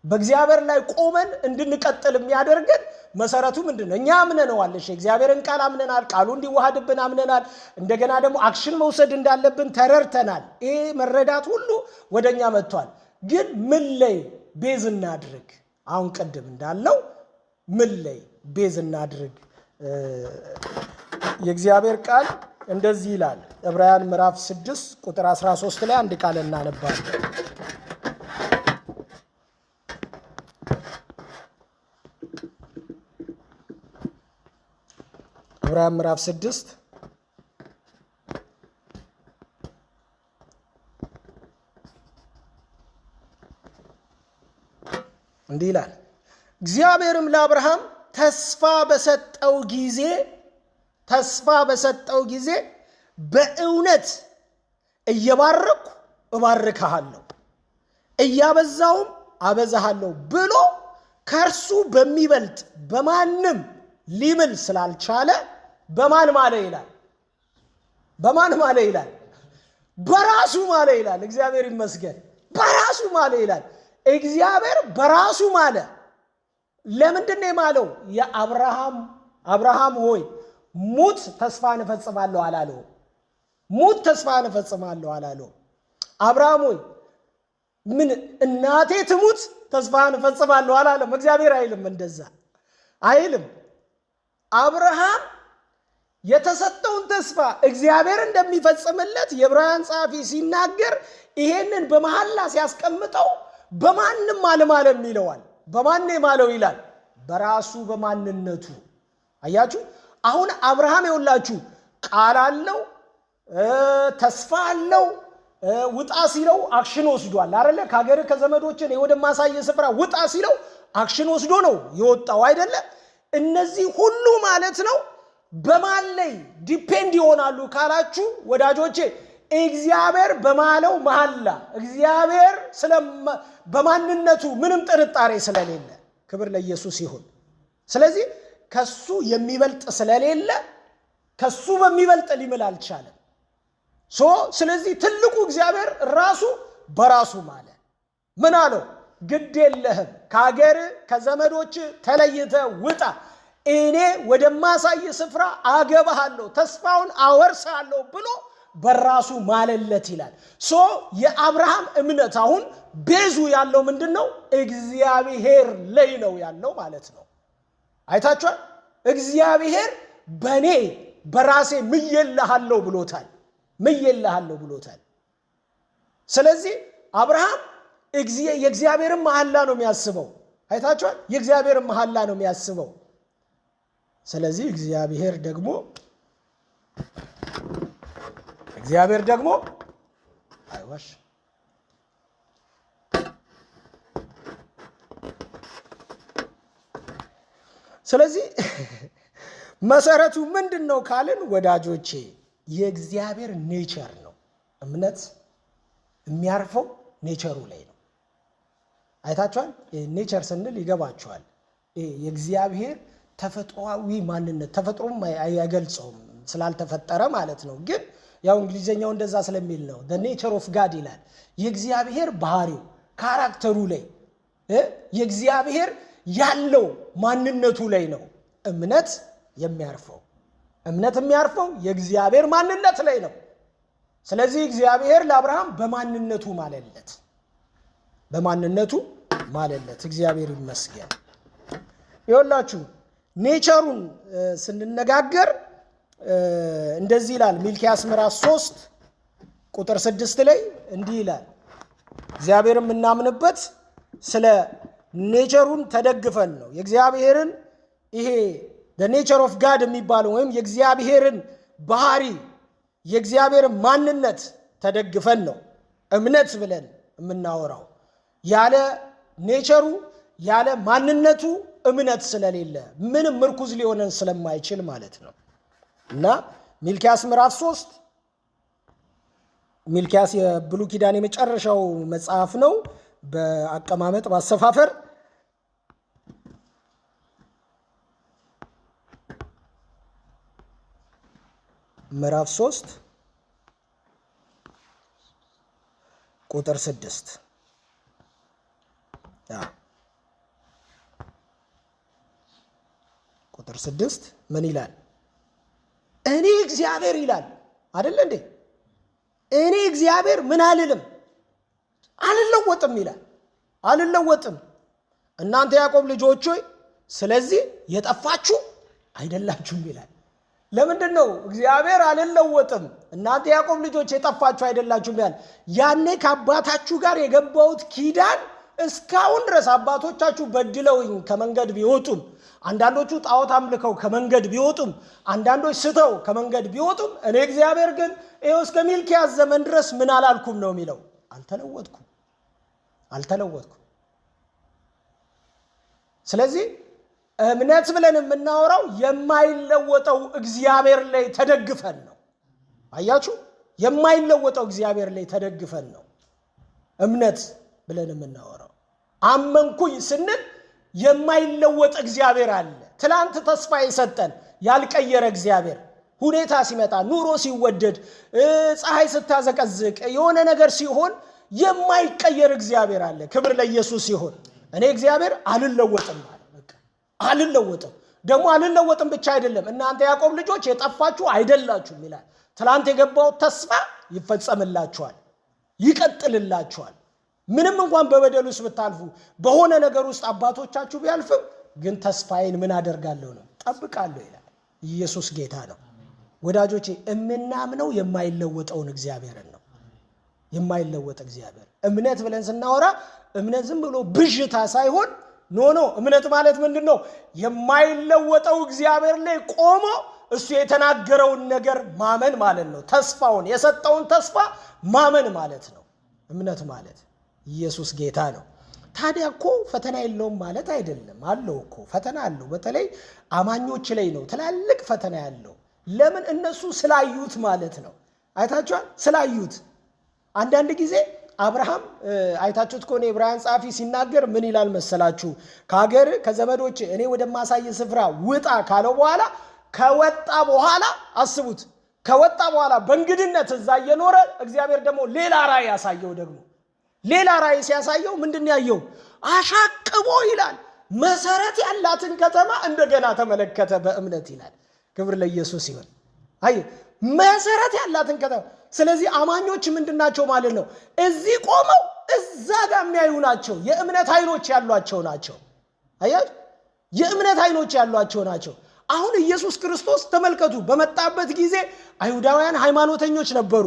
በእግዚአብሔር ላይ ቆመን እንድንቀጥል የሚያደርገን መሰረቱ ምንድን ነው? እኛ አምነነዋል። እሺ እግዚአብሔርን ቃል አምነናል። ቃሉ እንዲዋሃድብን አምነናል። እንደገና ደግሞ አክሽን መውሰድ እንዳለብን ተረድተናል። ይሄ መረዳት ሁሉ ወደኛ መጥቷል። ግን ምን ላይ ቤዝ እናድርግ? አሁን ቅድም እንዳለው ምን ላይ ቤዝ እናድርግ? የእግዚአብሔር ቃል እንደዚህ ይላል። ዕብራውያን ምዕራፍ 6 ቁጥር 13 ላይ አንድ ቃል እናነባለን። ዕብራውያን ምዕራፍ 6 እንዲህ ይላል። እግዚአብሔርም ለአብርሃም ተስፋ በሰጠው ጊዜ በእውነት እየባረኩ እባርክሃለሁ እያበዛውም አበዛሃለሁ ብሎ ከእርሱ በሚበልጥ በማንም ሊምል ስላልቻለ በማን ማለ ይላል? በማን ማለ ይላል? በራሱ ማለ ይላል። እግዚአብሔር ይመስገን። በራሱ ማለ ይላል። እግዚአብሔር በራሱ ማለ። ለምንድን ነው የማለው? አብርሃም ሆይ ሙት ተስፋን እፈጽማለሁ አላለው። ሙት ተስፋን እፈጽማለሁ አላለው። አብርሃም ሆይ ምን እናቴ ትሙት ተስፋን እፈጽማለሁ አላለም። እግዚአብሔር አይልም፣ እንደዛ አይልም። አብርሃም የተሰጠውን ተስፋ እግዚአብሔር እንደሚፈጽምለት የዕብራውያን ጸሐፊ ሲናገር ይሄንን በመሐላ ሲያስቀምጠው በማንም አልማለም ይለዋል። በማን የማለው ይላል? በራሱ በማንነቱ። አያችሁ፣ አሁን አብርሃም ይውላችሁ ቃል አለው፣ ተስፋ አለው። ውጣ ሲለው አክሽን ወስዷል አይደለ? ከሀገር ከዘመዶችን ወደማሳየ ስፍራ ውጣ ሲለው አክሽን ወስዶ ነው የወጣው አይደለ? እነዚህ ሁሉ ማለት ነው በማን ላይ ዲፔንድ ይሆናሉ ካላችሁ ወዳጆቼ፣ እግዚአብሔር በማለው መሐላ እግዚአብሔር በማንነቱ ምንም ጥርጣሬ ስለሌለ ክብር ለኢየሱስ ይሁን። ስለዚህ ከሱ የሚበልጥ ስለሌለ ከሱ በሚበልጥ ሊምል አልቻለም። ስለዚህ ትልቁ እግዚአብሔር ራሱ በራሱ ማለ። ምን አለው? ግድ የለህም ከሀገር ከዘመዶች ተለይተ ውጣ፣ እኔ ወደማሳይ ስፍራ አገባሃለሁ፣ ተስፋውን አወርሳለሁ ብሎ በራሱ ማለለት ይላል። የአብርሃም እምነት አሁን ቤዙ ያለው ምንድነው? እግዚአብሔር ላይ ነው ያለው ማለት ነው። አይታችኋል? እግዚአብሔር በኔ በራሴ ምየልሃለሁ ብሎታል። ስለዚህ አብርሃም የእግዚአብሔርን መሐላ ነው የሚያስበው። አይታችኋል? የእግዚአብሔርን መሐላ ነው የሚያስበው። ስለዚህ እግዚአብሔር ደግሞ አይዋሽ። ስለዚህ መሰረቱ ምንድነው ካልን ወዳጆቼ የእግዚአብሔር ኔቸር ነው። እምነት የሚያርፈው ኔቸሩ ላይ ነው። አይታችኋል? ኔቸር ስንል ይገባችኋል። የእግዚአብሔር ተፈጥሯዊ ማንነት ተፈጥሮም አይገልጸውም ስላልተፈጠረ ማለት ነው። ግን ያው እንግሊዘኛው እንደዛ ስለሚል ነው the nature of God ይላል። የእግዚአብሔር ባህሪው ካራክተሩ ላይ የእግዚአብሔር ያለው ማንነቱ ላይ ነው እምነት የሚያርፈው። እምነት የሚያርፈው የእግዚአብሔር ማንነት ላይ ነው። ስለዚህ እግዚአብሔር ለአብርሃም በማንነቱ ማለለት። እግዚአብሔር ይመስገን። ይኸውላችሁ ኔቸሩን ስንነጋገር እንደዚህ ይላል። ሚልክያስ ምዕራፍ 3 ቁጥር 6 ላይ እንዲህ ይላል። እግዚአብሔር የምናምንበት ስለ ኔቸሩን ተደግፈን ነው። የእግዚአብሔርን ይሄ the nature of God የሚባለው ወይም የእግዚአብሔርን ባህሪ የእግዚአብሔርን ማንነት ተደግፈን ነው እምነት ብለን የምናወራው። ያለ ኔቸሩ ያለ ማንነቱ እምነት ስለሌለ ምንም ምርኩዝ ሊሆነን ስለማይችል ማለት ነው። እና ሚልክያስ ምዕራፍ 3 ሚልክያስ የብሉይ ኪዳን የመጨረሻው መጽሐፍ ነው በአቀማመጥ ባሰፋፈር። ምዕራፍ 3 ቁጥር 6 ቁጥር 6 ምን ይላል? እኔ እግዚአብሔር ይላል አይደል እንዴ? እኔ እግዚአብሔር ምን አልለወጥም ይላል። አልለወጥም። እናንተ ያዕቆብ ልጆች ሆይ ስለዚህ የጠፋችሁ አይደላችሁም ይላል። ለምንድን ነው እግዚአብሔር አልለወጥም እናንተ ያዕቆብ ልጆች የጠፋችሁ አይደላችሁም ይላል? ያኔ ከአባታችሁ ጋር የገባሁት ኪዳን እስካሁን ድረስ አባቶቻችሁ በድለውኝ ከመንገድ ቢወጡም፣ አንዳንዶቹ ጣዖት አምልከው ከመንገድ ቢወጡም፣ አንዳንዶች ስተው ከመንገድ ቢወጡም፣ እኔ እግዚአብሔር ግን ይኸው እስከ ሚልክያስ ዘመን ድረስ ምን አላልኩም ነው የሚለው። አልተለወጥኩም። ስለዚህ እምነት ብለን የምናወራው የማይለወጠው እግዚአብሔር ላይ ተደግፈን ነው። አያችሁ? የማይለወጠው እግዚአብሔር ላይ ተደግፈን ነው እምነት ብለን የምናወራው። አመንኩኝ ስንል የማይለወጥ እግዚአብሔር አለ። ትላንት ተስፋ የሰጠን ያልቀየረ እግዚአብሔር ሁኔታ ሲመጣ፣ ኑሮ ሲወደድ፣ ፀሐይ ስታዘቀዝቅ፣ የሆነ ነገር ሲሆን የማይቀየር እግዚአብሔር አለ። ክብር ለኢየሱስ ይሁን። እኔ እግዚአብሔር አልለወጥም አለ። በቃ አልለወጥም። ደግሞ አልለወጥም ብቻ አይደለም፣ እናንተ ያዕቆብ ልጆች የጠፋችሁ አይደላችሁም ይላል። ትላንት የገባው ተስፋ ይፈጸምላችኋል፣ ይቀጥልላችኋል። ምንም እንኳን በበደል ውስጥ ብታልፉ፣ በሆነ ነገር ውስጥ አባቶቻችሁ ቢያልፍም ግን ተስፋዬን ምን አደርጋለሁ ነው ጠብቃለሁ ይላል። ኢየሱስ ጌታ ነው። ወዳጆቼ የምናምነው የማይለወጠውን እግዚአብሔርን ነው። የማይለወጥ እግዚአብሔር እምነት ብለን ስናወራ እምነት ዝም ብሎ ብዥታ ሳይሆን ኖ እምነት ማለት ምንድነው? የማይለወጠው እግዚአብሔር ላይ ቆሞ እሱ የተናገረውን ነገር ማመን ማለት ነው። ተስፋውን የሰጠውን ተስፋ ማመን ማለት ነው እምነት ማለት። ኢየሱስ ጌታ ነው። ታዲያ እኮ ፈተና የለውም ማለት አይደለም። አለው እኮ ፈተና አለው። በተለይ አማኞች ላይ ነው ትላልቅ ፈተና ያለው። ለምን? እነሱ ስላዩት ማለት ነው። አይታችኋል? ስላዩት። አንዳንድ ጊዜ አብርሃም አይታችሁት ከሆነ ዕብራውያን ጸሐፊ ሲናገር ምን ይላል መሰላችሁ? ከሀገር ከዘመዶች እኔ ወደማሳይ ስፍራ ውጣ ካለው በኋላ ከወጣ በኋላ አስቡት፣ ከወጣ በኋላ በእንግድነት እዛ እየኖረ እግዚአብሔር ደግሞ ሌላ ራእይ ያሳየው። ደግሞ ሌላ ራእይ ሲያሳየው ምንድን ያየው? አሻቅቦ ይላል መሰረት ያላትን ከተማ እንደገና ተመለከተ በእምነት ይላል። ክብር ለኢየሱስ ይሁን። አይ መሰረት ያላትን ከተማ። ስለዚህ አማኞች ምንድናቸው ማለት ነው? እዚህ ቆመው እዛ ጋር የሚያዩ ናቸው። የእምነት አይኖች ያሏቸው ናቸው። አያችሁ፣ የእምነት አይኖች ያሏቸው ናቸው። አሁን ኢየሱስ ክርስቶስ ተመልከቱ፣ በመጣበት ጊዜ አይሁዳውያን ሃይማኖተኞች ነበሩ፣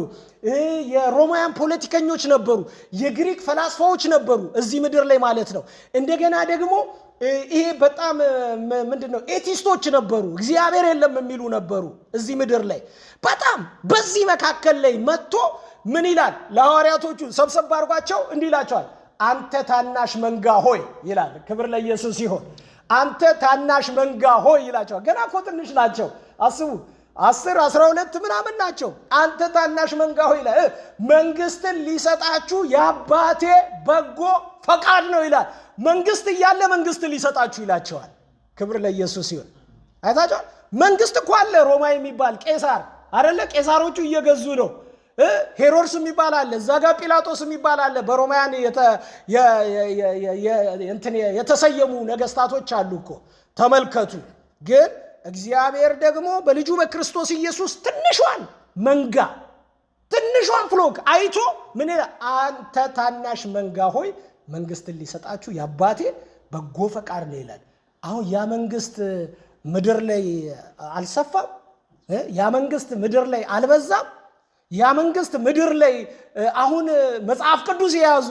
የሮማውያን ፖለቲከኞች ነበሩ፣ የግሪክ ፈላስፋዎች ነበሩ እዚህ ምድር ላይ ማለት ነው። እንደገና ደግሞ ይሄ በጣም ምንድነው ኤቲስቶች ነበሩ፣ እግዚአብሔር የለም የሚሉ ነበሩ እዚህ ምድር ላይ። በጣም በዚህ መካከል ላይ መጥቶ ምን ይላል? ለሐዋርያቶቹ ሰብሰብ አድርጓቸው እንዲህ ይላቸዋል፣ አንተ ታናሽ መንጋ ሆይ ይላል። ክብር ለኢየሱስ ይሁን። አንተ ታናሽ መንጋ ሆይ ይላቸዋል። ገና እኮ ትንሽ ናቸው። አስቡ 10 12 ምናምን ናቸው። አንተ ታናሽ መንጋ ሆይ ይላል። መንግስትን ሊሰጣችሁ የአባቴ በጎ ፈቃድ ነው ይላል። መንግስት እያለ መንግስት ሊሰጣችሁ ይላቸዋል። ክብር ለኢየሱስ ይሁን። አይታችኋል? መንግስት እኮ አለ፣ ሮማ የሚባል ቄሳር አይደለ? ቄሳሮቹ እየገዙ ነው። ሄሮድስ የሚባል አለ፣ እዛ ጋር ጲላጦስ የሚባል አለ። በሮማውያን የተሰየሙ ነገስታቶች አሉ እኮ ተመልከቱ። ግን እግዚአብሔር ደግሞ በልጁ በክርስቶስ ኢየሱስ ትንሿን መንጋ ትንሿን ፍሎክ አይቶ ምን ይላል? አንተ ታናሽ መንጋ ሆይ መንግስትን ሊሰጣችሁ የአባቴ በጎ ፈቃድ ነው ይላል። አሁን ያ መንግስት ምድር ላይ አልሰፋም? ያ መንግስት ምድር ላይ አልበዛም? ያ መንግስት ምድር ላይ አሁን መጽሐፍ ቅዱስ የያዙ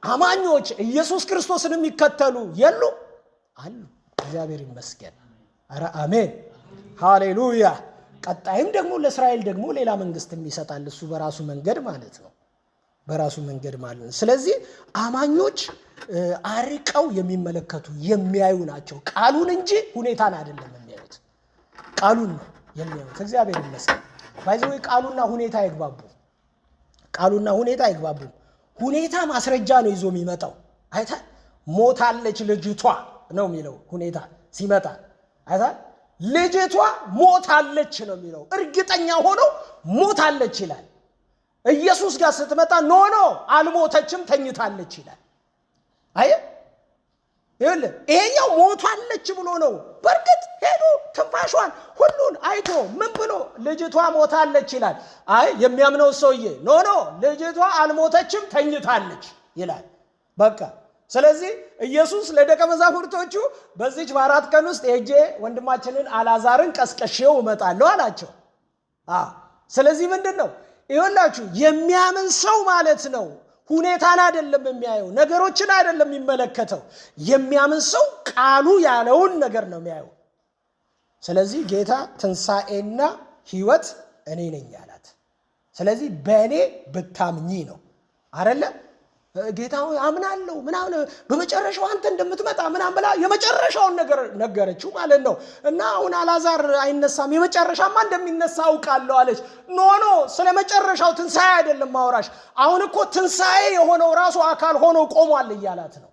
አማኞች ኢየሱስ ክርስቶስን የሚከተሉ የሉ አሉ። እግዚአብሔር ይመስገን። ኧረ አሜን ሃሌሉያ። ቀጣይም ደግሞ ለእስራኤል ደግሞ ሌላ መንግስት ይሰጣል፣ እሱ በራሱ መንገድ ማለት ነው፣ በራሱ መንገድ ማለት ነው። ስለዚህ አማኞች አርቀው የሚመለከቱ የሚያዩ ናቸው። ቃሉን እንጂ ሁኔታን አይደለም የሚያዩት፣ ቃሉን ነው የሚያዩት። እግዚአብሔር ይመስገን። ባይዘው ቃሉና ሁኔታ አይግባቡ፣ ቃሉና ሁኔታ አይግባቡም። ሁኔታ ማስረጃ ነው ይዞ የሚመጣው። አይታ ሞታለች ልጅቷ ነው የሚለው ሁኔታ ሲመጣ። አይታ ልጅቷ ሞታለች ነው የሚለው፣ እርግጠኛ ሆኖ ሞታለች ይላል። ኢየሱስ ጋር ስትመጣ ኖ አልሞተችም ተኝታለች ይላል። አይ ይሄኛው ሞታለች ብሎ ነው። በእርግጥ ሄዶ ትንፋሿን ሁሉን አይቶ ምን ብሎ ልጅቷ ሞታለች ይላል። አይ የሚያምነው ሰውዬ ኖ ልጅቷ አልሞተችም ተኝታለች ይላል። በቃ ስለዚህ ኢየሱስ ለደቀ መዛሙርቶቹ በዚች በ4 ቀን ውስጥ ሄጄ ወንድማችንን አልዓዛርን ቀስቀሼው እመጣለሁ አላቸው። ስለዚህ ምንድን ነው ይኸውላችሁ፣ የሚያምን ሰው ማለት ነው ሁኔታን አይደለም የሚያየው፣ ነገሮችን አይደለም የሚመለከተው። የሚያምን ሰው ቃሉ ያለውን ነገር ነው የሚያየው። ስለዚህ ጌታ ትንሣኤና ሕይወት እኔ ነኝ አላት። ስለዚህ በእኔ ብታምኚ ነው አይደለ? ጌታ ሆይ አምናለሁ ምናምን በመጨረሻው አንተ እንደምትመጣ ምናምን ብላ የመጨረሻውን ነገር ነገረችው ማለት ነው። እና አሁን አልዓዛር አይነሳም፣ የመጨረሻማ እንደሚነሳ አውቃለሁ አለች። ኖ ስለ መጨረሻው ትንሣኤ አይደለም ማውራሽ። አሁን እኮ ትንሣኤ የሆነው ራሱ አካል ሆኖ ቆሟል እያላት ነው።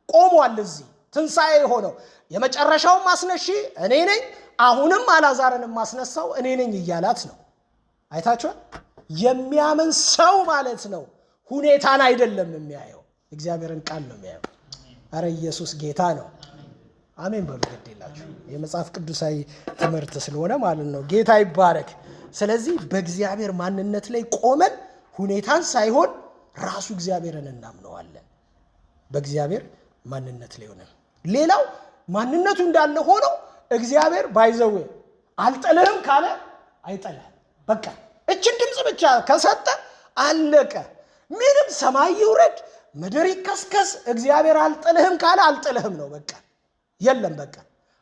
ቆሟል እዚህ ትንሣኤ የሆነው የመጨረሻው ማስነሺ እኔ ነኝ፣ አሁንም አልዓዛርን ማስነሳው እኔ ነኝ እያላት ነው። አይታችኋል? የሚያምን ሰው ማለት ነው ሁኔታን አይደለም የሚያየው፣ እግዚአብሔርን ቃል ነው የሚያየው። አረ ኢየሱስ ጌታ ነው። አሜን በሉ። ግድ የላችሁ የመጽሐፍ ቅዱሳዊ ትምህርት ስለሆነ ማለት ነው። ጌታ ይባረክ። ስለዚህ በእግዚአብሔር ማንነት ላይ ቆመን ሁኔታን ሳይሆን ራሱ እግዚአብሔርን እናምነዋለን። በእግዚአብሔር ማንነት ላይ ሆነን ሌላው ማንነቱ እንዳለ ሆኖ እግዚአብሔር ባይዘው አልጥልህም ካለ አይጥልህም። በቃ እችን ድምፅ ብቻ ከሰጠ አለቀ። ምንም ሰማይ ይውረድ ምድር ይከስከስ እግዚአብሔር አልጥልህም ካለ አልጥልህም ነው በቃ። የለም በቃ።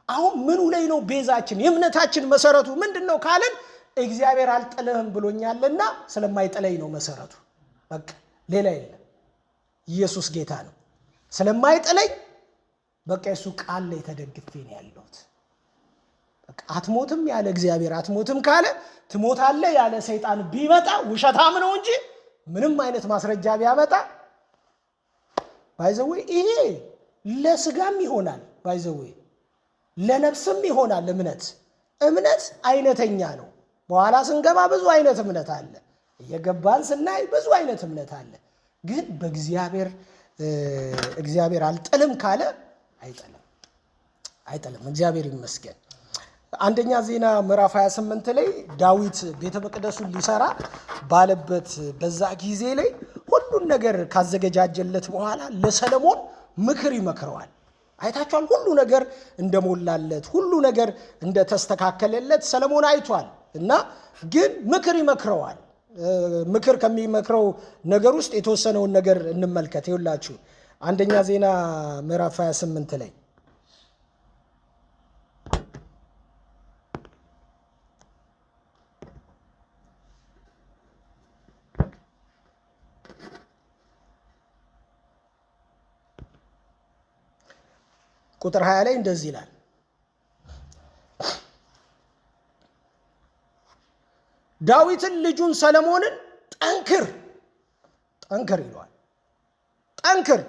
አሁን ምኑ ላይ ነው ቤዛችን? የእምነታችን መሰረቱ ምንድነው ካለን እግዚአብሔር አልጥልህም ብሎኛልና ስለማይጥለኝ ነው መሰረቱ። በቃ ሌላ የለም። ኢየሱስ ጌታ ነው። ስለማይጥለኝ በቃ እሱ ቃል ላይ ተደግፌ ነው ያለሁት። በቃ አትሞትም ያለ እግዚአብሔር አትሞትም ካለ ትሞታለህ ያለ ሰይጣን ቢመጣ ውሸታም ነው እንጂ ምንም አይነት ማስረጃ ቢያመጣ ባይዘው ይሄ ለስጋም ይሆናል፣ ባይዘው ለነፍስም ይሆናል። እምነት አይነተኛ ነው። በኋላ ስንገባ ብዙ አይነት እምነት አለ። እየገባን ስናይ ብዙ አይነት እምነት አለ። ግን እግዚአብሔር አልጥልም ካለ አይጥልም። እግዚአብሔር ይመስገን። አንደኛ ዜና ምዕራፍ 28 ላይ ዳዊት ቤተ መቅደሱን ሊሰራ ባለበት በዛ ጊዜ ላይ ሁሉን ነገር ካዘገጃጀለት በኋላ ለሰለሞን ምክር ይመክረዋል። አይታችኋል። ሁሉ ነገር እንደሞላለት ሁሉ ነገር እንደተስተካከለለት ሰለሞን አይቷል። እና ግን ምክር ይመክረዋል። ምክር ከሚመክረው ነገር ውስጥ የተወሰነውን ነገር እንመልከት። ይኸውላችሁ አንደኛ ዜና ምዕራፍ 28 ላይ ቁጥር 20 ላይ እንደዚህ ይላል፣ ዳዊትን ልጁን ሰለሞንን ጠንክር ይለዋል። ጠንክር።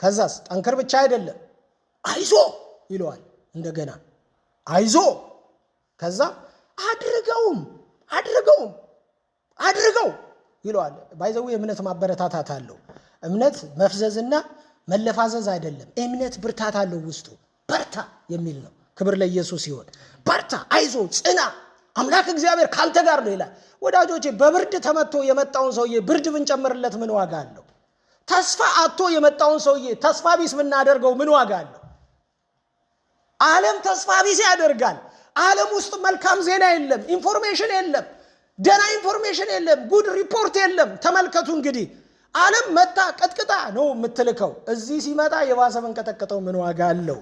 ከዛስ ጠንክር ብቻ አይደለም አይዞ ይለዋል። እንደገና አይዞ። ከዛ አድርገው ይለዋል። ባይዘው የእምነት ማበረታታት አለው። እምነት መፍዘዝና መለፋዘዝ አይደለም። እምነት ብርታት አለው ውስጡ። በርታ የሚል ነው። ክብር ለኢየሱስ ይሁን። በርታ፣ አይዞ፣ ጽና፣ አምላክ እግዚአብሔር ካንተ ጋር ነው ይላል። ወዳጆቼ በብርድ ተመቶ የመጣውን ሰውዬ ብርድ ብንጨምርለት ምን ዋጋ አለው? ተስፋ አጥቶ የመጣውን ሰውዬ ተስፋ ቢስ ብናደርገው ምን ዋጋ አለው? ዓለም ተስፋ ቢስ ያደርጋል። ዓለም ውስጥ መልካም ዜና የለም፣ ኢንፎርሜሽን የለም፣ ደና ኢንፎርሜሽን የለም፣ ጉድ ሪፖርት የለም። ተመልከቱ እንግዲህ ዓለም መጣ ቀጥቅጣ ነው የምትልከው። እዚህ ሲመጣ የባሰ መንቀጠቀጠው ምን ዋጋ አለው?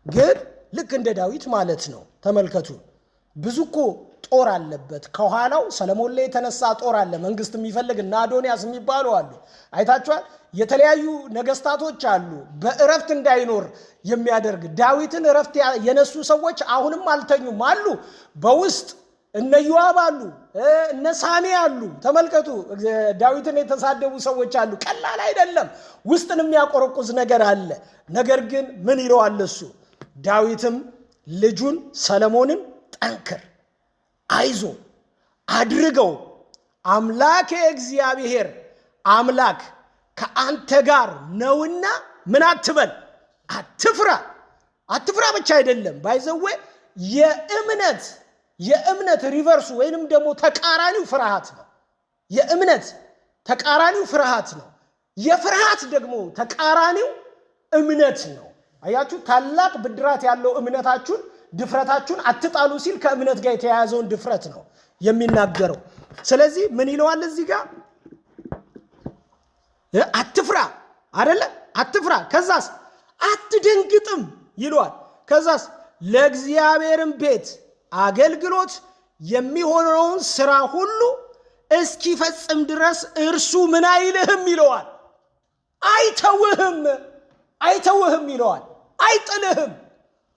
ግን ልክ እንደ ዳዊት ማለት ነው። ተመልከቱ ብዙ እኮ ጦር አለበት ከኋላው። ሰለሞን ላይ የተነሳ ጦር አለ። መንግስት የሚፈልግ እና አዶንያስ የሚባሉ አሉ። አይታችኋል። የተለያዩ ነገስታቶች አሉ በእረፍት እንዳይኖር የሚያደርግ። ዳዊትን እረፍት የነሱ ሰዎች አሁንም አልተኙም አሉ። በውስጥ እነ ዮአብ አሉ፣ እነ ሳሚ አሉ። ተመልከቱ ዳዊትን የተሳደቡ ሰዎች አሉ። ቀላል አይደለም። ውስጥን የሚያቆረቁዝ ነገር አለ። ነገር ግን ምን ይለዋል እሱ? ዳዊትም ልጁን ሰለሞንን ጠንክር፣ አይዞ፣ አድርገው፣ አምላክ እግዚአብሔር አምላክ ከአንተ ጋር ነውና ምን አትበል፣ አትፍራ ብቻ አይደለም። ባይዘዌ የእምነት ሪቨርሱ ወይንም ደግሞ ተቃራኒው ፍርሃት ነው። የእምነት ተቃራኒው ፍርሃት ነው። የፍርሃት ደግሞ ተቃራኒው እምነት ነው። አያችሁ፣ ታላቅ ብድራት ያለው እምነታችሁን ድፍረታችሁን አትጣሉ ሲል ከእምነት ጋር የተያያዘውን ድፍረት ነው የሚናገረው። ስለዚህ ምን ይለዋል እዚህ ጋር? አትፍራ አይደለ? አትፍራ። ከዛስ አትደንግጥም ይለዋል። ከዛስ ለእግዚአብሔርም ቤት አገልግሎት የሚሆነውን ስራ ሁሉ እስኪፈጽም ድረስ እርሱ ምን አይልህም ይለዋል። አይተውህም ይለዋል። አይጥልህም።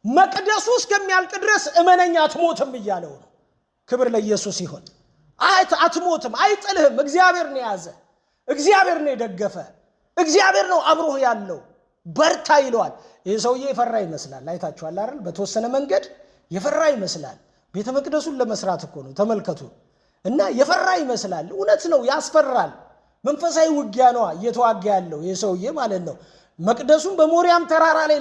መቅደሱ እስከሚያልቅ ድረስ እመነኛ አትሞትም እያለው ነው። ክብር ለኢየሱስ ይሁን። አትሞትም፣ አይጥልህም። እግዚአብሔር ነው የያዘ፣ እግዚአብሔር ነው የደገፈ፣ እግዚአብሔር ነው አብሮህ ያለው። በርታ ይለዋል። ይህ ሰውዬ የፈራ ይመስላል። አይታችኋል አይደል? በተወሰነ መንገድ የፈራ ይመስላል። ቤተ መቅደሱን ለመስራት እኮ ነው። ተመልከቱ። እና የፈራ ይመስላል። እውነት ነው፣ ያስፈራል። መንፈሳዊ ውጊያ ነው እየተዋጋ ያለው ይህ ሰውዬ ማለት ነው። መቅደሱን በሞሪያም ተራራ ላይ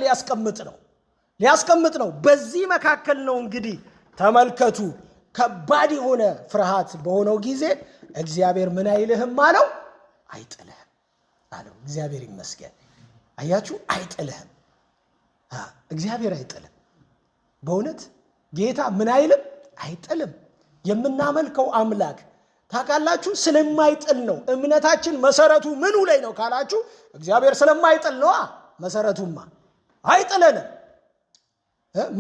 ሊያስቀምጥ ነው። በዚህ መካከል ነው እንግዲህ ተመልከቱ፣ ከባድ የሆነ ፍርሃት በሆነው ጊዜ እግዚአብሔር ምን አይልህም አለው? አይጥልህም አለው። እግዚአብሔር ይመስገን። አያችሁ፣ አይጥልህም። እግዚአብሔር አይጥልም። በእውነት ጌታ ምን አይልም? አይጥልም። የምናመልከው አምላክ ታውቃላችሁ ስለማይጥል ነው። እምነታችን መሰረቱ ምኑ ላይ ነው ካላችሁ እግዚአብሔር ስለማይጥል ነው። መሰረቱማ አይጥለንም።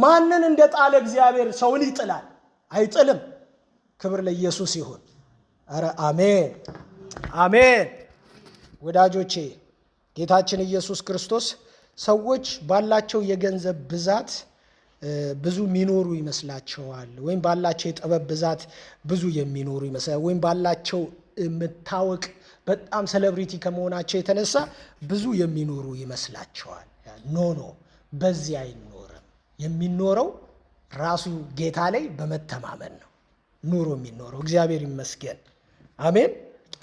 ማንን እንደጣለ እግዚአብሔር ሰውን ይጥላል? አይጥልም። ክብር ለኢየሱስ ይሁን። አረ አሜን አሜን። ወዳጆቼ ጌታችን ኢየሱስ ክርስቶስ ሰዎች ባላቸው የገንዘብ ብዛት ብዙ የሚኖሩ ይመስላቸዋል፣ ወይም ባላቸው የጥበብ ብዛት ብዙ የሚኖሩ ይመስላል፣ ወይም ባላቸው መታወቅ በጣም ሴሌብሪቲ ከመሆናቸው የተነሳ ብዙ የሚኖሩ ይመስላቸዋል። ኖ በዚህ አይኖርም። የሚኖረው ራሱ ጌታ ላይ በመተማመን ነው ኑሮ የሚኖረው። እግዚአብሔር ይመስገን። አሜን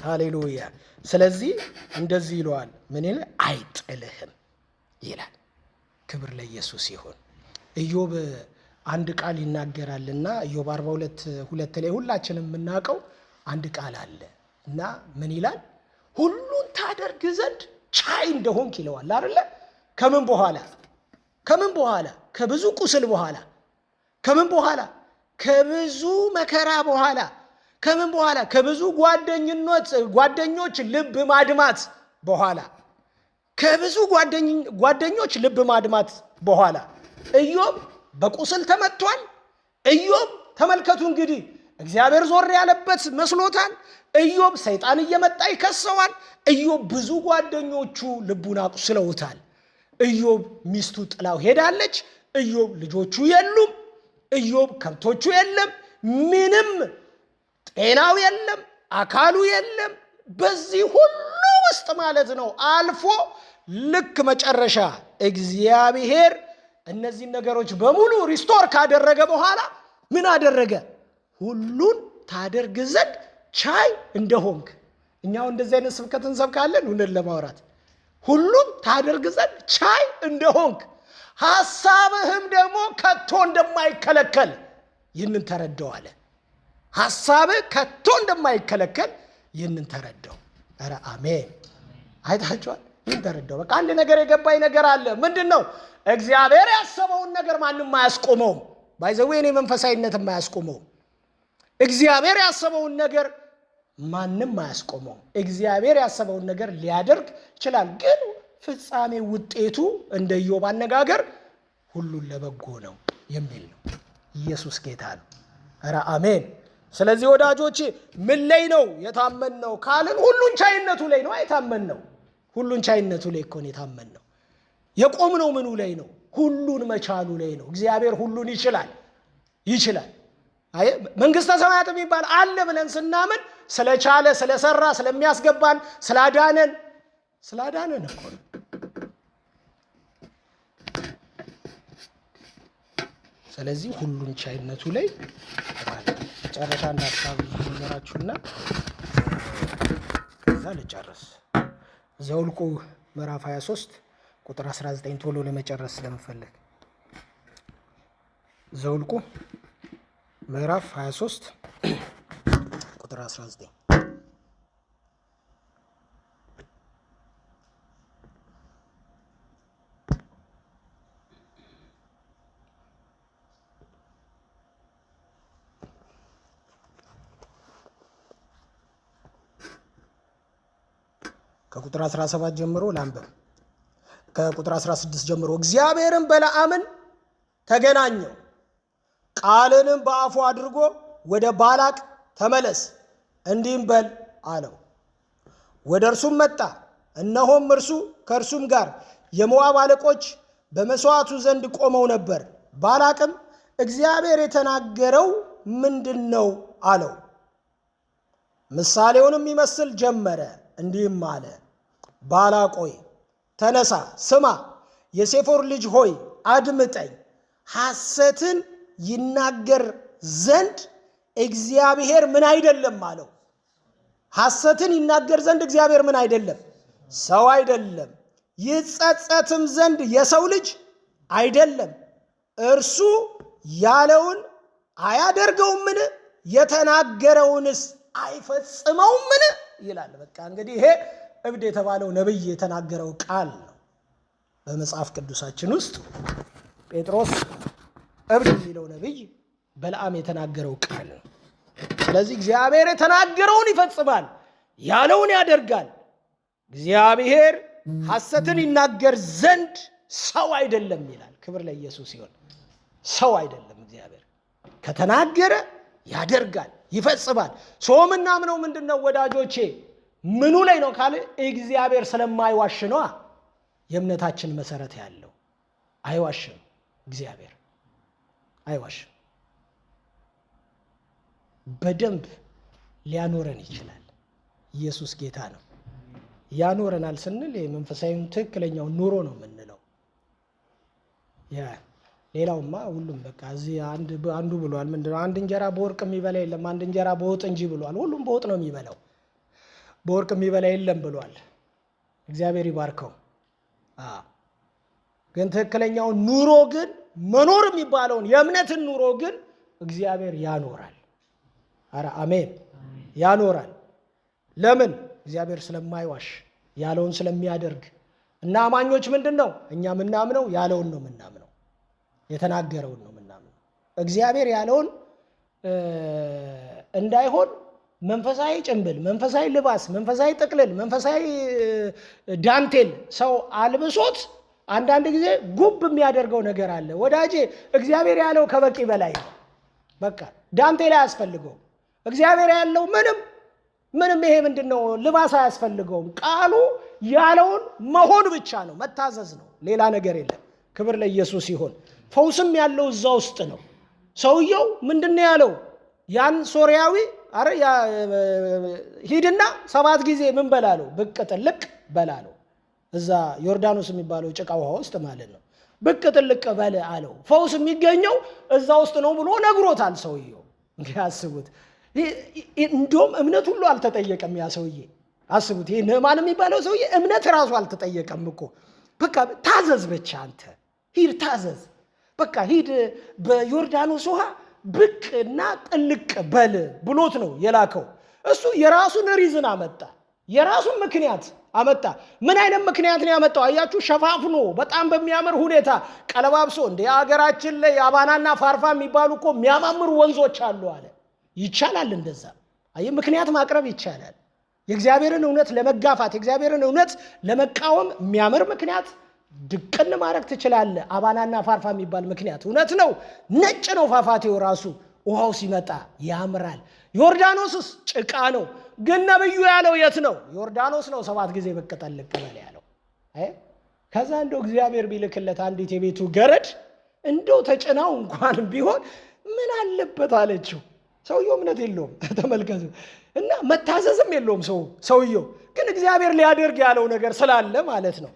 ሃሌሉያ። ስለዚህ እንደዚህ ይለዋል። ምን ይላል? አይጥልህም ይላል። ክብር ለኢየሱስ ይሁን። ኢዮብ አንድ ቃል ይናገራልና ኢዮብ 42:2 ላይ ሁላችንም የምናውቀው አንድ ቃል አለ እና ምን ይላል? ሁሉን ታደርግ ዘንድ ቻይ እንደሆንክ ይለዋል አይደለ? ከምን በኋላ? ከብዙ ቁስል በኋላ። ከምን በኋላ? ከብዙ መከራ በኋላ። ከምን በኋላ? ከብዙ ጓደኞች ልብ ማድማት በኋላ። ከብዙ ጓደኞች ልብ ማድማት በኋላ ኢዮብ በቁስል ተመቷል። ኢዮብ ተመልከቱ እንግዲህ እግዚአብሔር ዞር ያለበት መስሎታል። ኢዮብ ሰይጣን እየመጣ ይከሰዋል። ኢዮብ ብዙ ጓደኞቹ ልቡን አቁስለውታል። ኢዮብ ሚስቱ ጥላው ሄዳለች። ኢዮብ ልጆቹ የሉም። ኢዮብ ከብቶቹ የለም። ምንም ጤናው የለም፣ አካሉ የለም። በዚህ ሁሉ ውስጥ ማለት ነው አልፎ ልክ መጨረሻ እግዚአብሔር እነዚህን ነገሮች በሙሉ ሪስቶር ካደረገ በኋላ ምን አደረገ? ሁሉን ታደርግ ዘንድ ቻይ እንደሆንክ። እኛው እንደዚህ አይነት ስብከት እንሰብካለን። እውነት ለማውራት ሁሉን ታደርግ ዘንድ ቻይ እንደሆንክ ሐሳብህም ደግሞ ከቶ እንደማይከለከል ይህንን ተረዳው አለ። ሐሳብህ ከቶ እንደማይከለከል ይህንን ተረዳው። ኧረ አሜን። አይታችኋል? ይህን ተረዳው። በቃ አንድ ነገር የገባኝ ነገር አለ። ምንድን ነው? እግዚአብሔር ያሰበውን ነገር ማንም አያስቆመውም። ባይዘዌ እኔ መንፈሳዊነትም አያስቆመውም። እግዚአብሔር ያሰበውን ነገር ማንም አያስቆመውም። እግዚአብሔር ያሰበውን ነገር ሊያደርግ ይችላል። ግን ፍጻሜ ውጤቱ እንደ ኢዮብ አነጋገር ሁሉን ለበጎ ነው የሚል ነው። ኢየሱስ ጌታ ነው። ኧረ አሜን። ስለዚህ ወዳጆቼ ምን ላይ ነው የታመንነው ካልን ሁሉን ቻይነቱ ላይ ነው የታመንነው። ሁሉን ቻይነቱ ላይ እኮ ነው የታመንነው። የቆምነው ምኑ ላይ ነው? ሁሉን መቻሉ ላይ ነው። እግዚአብሔር ሁሉን ይችላል። መንግስተ ሰማያት የሚባል አለ ብለን ስናምን ስለቻለ፣ ስለሰራ፣ ስለሚያስገባን፣ ስላዳነን እኮ ነው። ስለዚህ ሁሉን ቻይነቱ ላይ መጨረሻ ሀሳብ ነገራችሁና ከዛ ልጨርስ። ዘኍልቍ ምዕራፍ 23 ቁጥር 19 ቶሎ ለመጨረስ ስለምፈልግ ዘኍልቍ ምዕራፍ 23 ቁጥር 19 ከቁጥር 17 ጀምሮ ላንብብ። ከቁጥር 16 ጀምሮ እግዚአብሔርም በለዓምን ተገናኘው፣ ቃልንም በአፉ አድርጎ ወደ ባላቅ ተመለስ እንዲህም በል አለው። ወደ እርሱም መጣ፣ እነሆም እርሱ ከእርሱም ጋር የሞዓብ አለቆች በመሥዋዕቱ ዘንድ ቆመው ነበር። ባላቅም እግዚአብሔር የተናገረው ምንድን ነው አለው። ምሳሌውንም ይመስል ጀመረ፣ እንዲህም አለ። ባላቅ ሆይ ተነሳ፣ ስማ፣ የሴፎር ልጅ ሆይ አድምጠኝ። ሐሰትን ይናገር ዘንድ እግዚአብሔር ምን አይደለም አለው። ሐሰትን ይናገር ዘንድ እግዚአብሔር ምን አይደለም? ሰው አይደለም። ይጸጸትም ዘንድ የሰው ልጅ አይደለም። እርሱ ያለውን አያደርገውምን? የተናገረውንስ አይፈጽመውምን? ይላል። በቃ እንግዲህ ይሄ እብድ የተባለው ነብይ የተናገረው ቃል ነው። በመጽሐፍ ቅዱሳችን ውስጥ ጴጥሮስ እብድ የሚለው ነብይ በለዓም የተናገረው ቃል ነው። ስለዚህ እግዚአብሔር የተናገረውን ይፈጽማል፣ ያለውን ያደርጋል። እግዚአብሔር ሐሰትን ይናገር ዘንድ ሰው አይደለም ይላል። ክብር ለኢየሱስ ይሁን። ሰው አይደለም እግዚአብሔር። ከተናገረ ያደርጋል፣ ይፈጽማል። ሰው ምናምነው ምንድነው ወዳጆቼ? ምኑ ላይ ነው ካለ እግዚአብሔር ስለማይዋሽ ነው። የእምነታችን መሰረት ያለው አይዋሽም። እግዚአብሔር አይዋሽም። በደንብ ሊያኖረን ይችላል። ኢየሱስ ጌታ ነው። ያኖረናል ስንል የመንፈሳዊውን ትክክለኛው ኑሮ ነው የምንለው። ሌላውማ ሁሉም በቃ እዚህ አንዱ ብሏል። ምንድነው? አንድ እንጀራ በወርቅ የሚበላ የለም፣ አንድ እንጀራ በወጥ እንጂ ብሏል። ሁሉም በወጥ ነው የሚበላው፣ በወርቅ የሚበላ የለም ብሏል። እግዚአብሔር ይባርከው። ግን ትክክለኛው ኑሮ ግን መኖር የሚባለውን የእምነትን ኑሮ ግን እግዚአብሔር ያኖራል። አረ አሜን። ያኖራል። ለምን? እግዚአብሔር ስለማይዋሽ ያለውን ስለሚያደርግ። እና አማኞች ምንድነው? እኛ የምናምነው ያለውን ነው የምናምነው፣ የተናገረውን ነው የምናምነው። እግዚአብሔር ያለውን እንዳይሆን መንፈሳዊ ጭንብል፣ መንፈሳዊ ልባስ፣ መንፈሳዊ ጥቅልል፣ መንፈሳዊ ዳንቴል ሰው አልብሶት አንዳንድ ጊዜ ጉብ የሚያደርገው ነገር አለ ወዳጄ። እግዚአብሔር ያለው ከበቂ በላይ ነው። በቃ ዳንቴል አያስፈልገውም። እግዚአብሔር ያለው ምንም ይሄ ምንድነው ልባስ አያስፈልገውም። ቃሉ ያለውን መሆን ብቻ ነው፣ መታዘዝ ነው፣ ሌላ ነገር የለም። ክብር ለኢየሱስ ይሁን። ፈውስም ያለው እዛ ውስጥ ነው። ሰውየው ምንድነው ያለው? ያን ሶርያዊ አረ ሂድና 7 ጊዜ ምን በላለው? ብቅ ጥልቅ በላለው። እዛ ዮርዳኖስ የሚባለው ጭቃ ውሃ ውስጥ ማለት ነው። ብቅ ጥልቅ በል አለው። ፈውስ የሚገኘው እዛ ውስጥ ነው ብሎ ነግሮታል ሰውየው። እንግዲህ አስቡት። እንደውም እምነት ሁሉ አልተጠየቀም ያ ሰውዬ። አስቡት። ይሄ ንዕማን የሚባለው ሰውዬ እምነት ራሱ አልተጠየቀም እኮ። በቃ ታዘዝ ብቻ አንተ ሂድ፣ ታዘዝ በቃ ሂድ፣ በዮርዳኖስ ውሃ ብቅና ጥልቅ በል ብሎት ነው የላከው። እሱ የራሱን ሪዝን አመጣ፣ የራሱን ምክንያት አመጣ። ምን አይነት ምክንያት ነው ያመጣው? አያችሁ፣ ሸፋፍኖ በጣም በሚያምር ሁኔታ ቀለባብሶ። እንደ ሀገራችን ላይ አባናና ፋርፋ የሚባሉ እኮ የሚያማምሩ ወንዞች አሉ አለ። ይቻላል እንደዛ። አይ ምክንያት ማቅረብ ይቻላል። የእግዚአብሔርን እውነት ለመጋፋት፣ የእግዚአብሔርን እውነት ለመቃወም የሚያምር ምክንያት ድቅን ማድረግ ትችላለህ። አባናና ፋርፋ የሚባል ምክንያት እውነት ነው። ነጭ ነው ፏፏቴው ራሱ፣ ውሃው ሲመጣ ያምራል። ዮርዳኖስስ ጭቃ ነው። ግን ነብዩ ያለው የት ነው? ዮርዳኖስ ነው። 7 ጊዜ ብቅ ጥልቅ በል ያለው። ከዛ እንደው እግዚአብሔር ቢልክለት አንዲት የቤቱ ገረድ እንደው ተጭናው እንኳን ቢሆን ምን አለበት አለችው። ሰውየው እምነት የለውም ተመልከቱ። እና መታዘዝም የለውም ሰውየው። ግን እግዚአብሔር ሊያደርግ ያለው ነገር ስላለ ማለት ነው።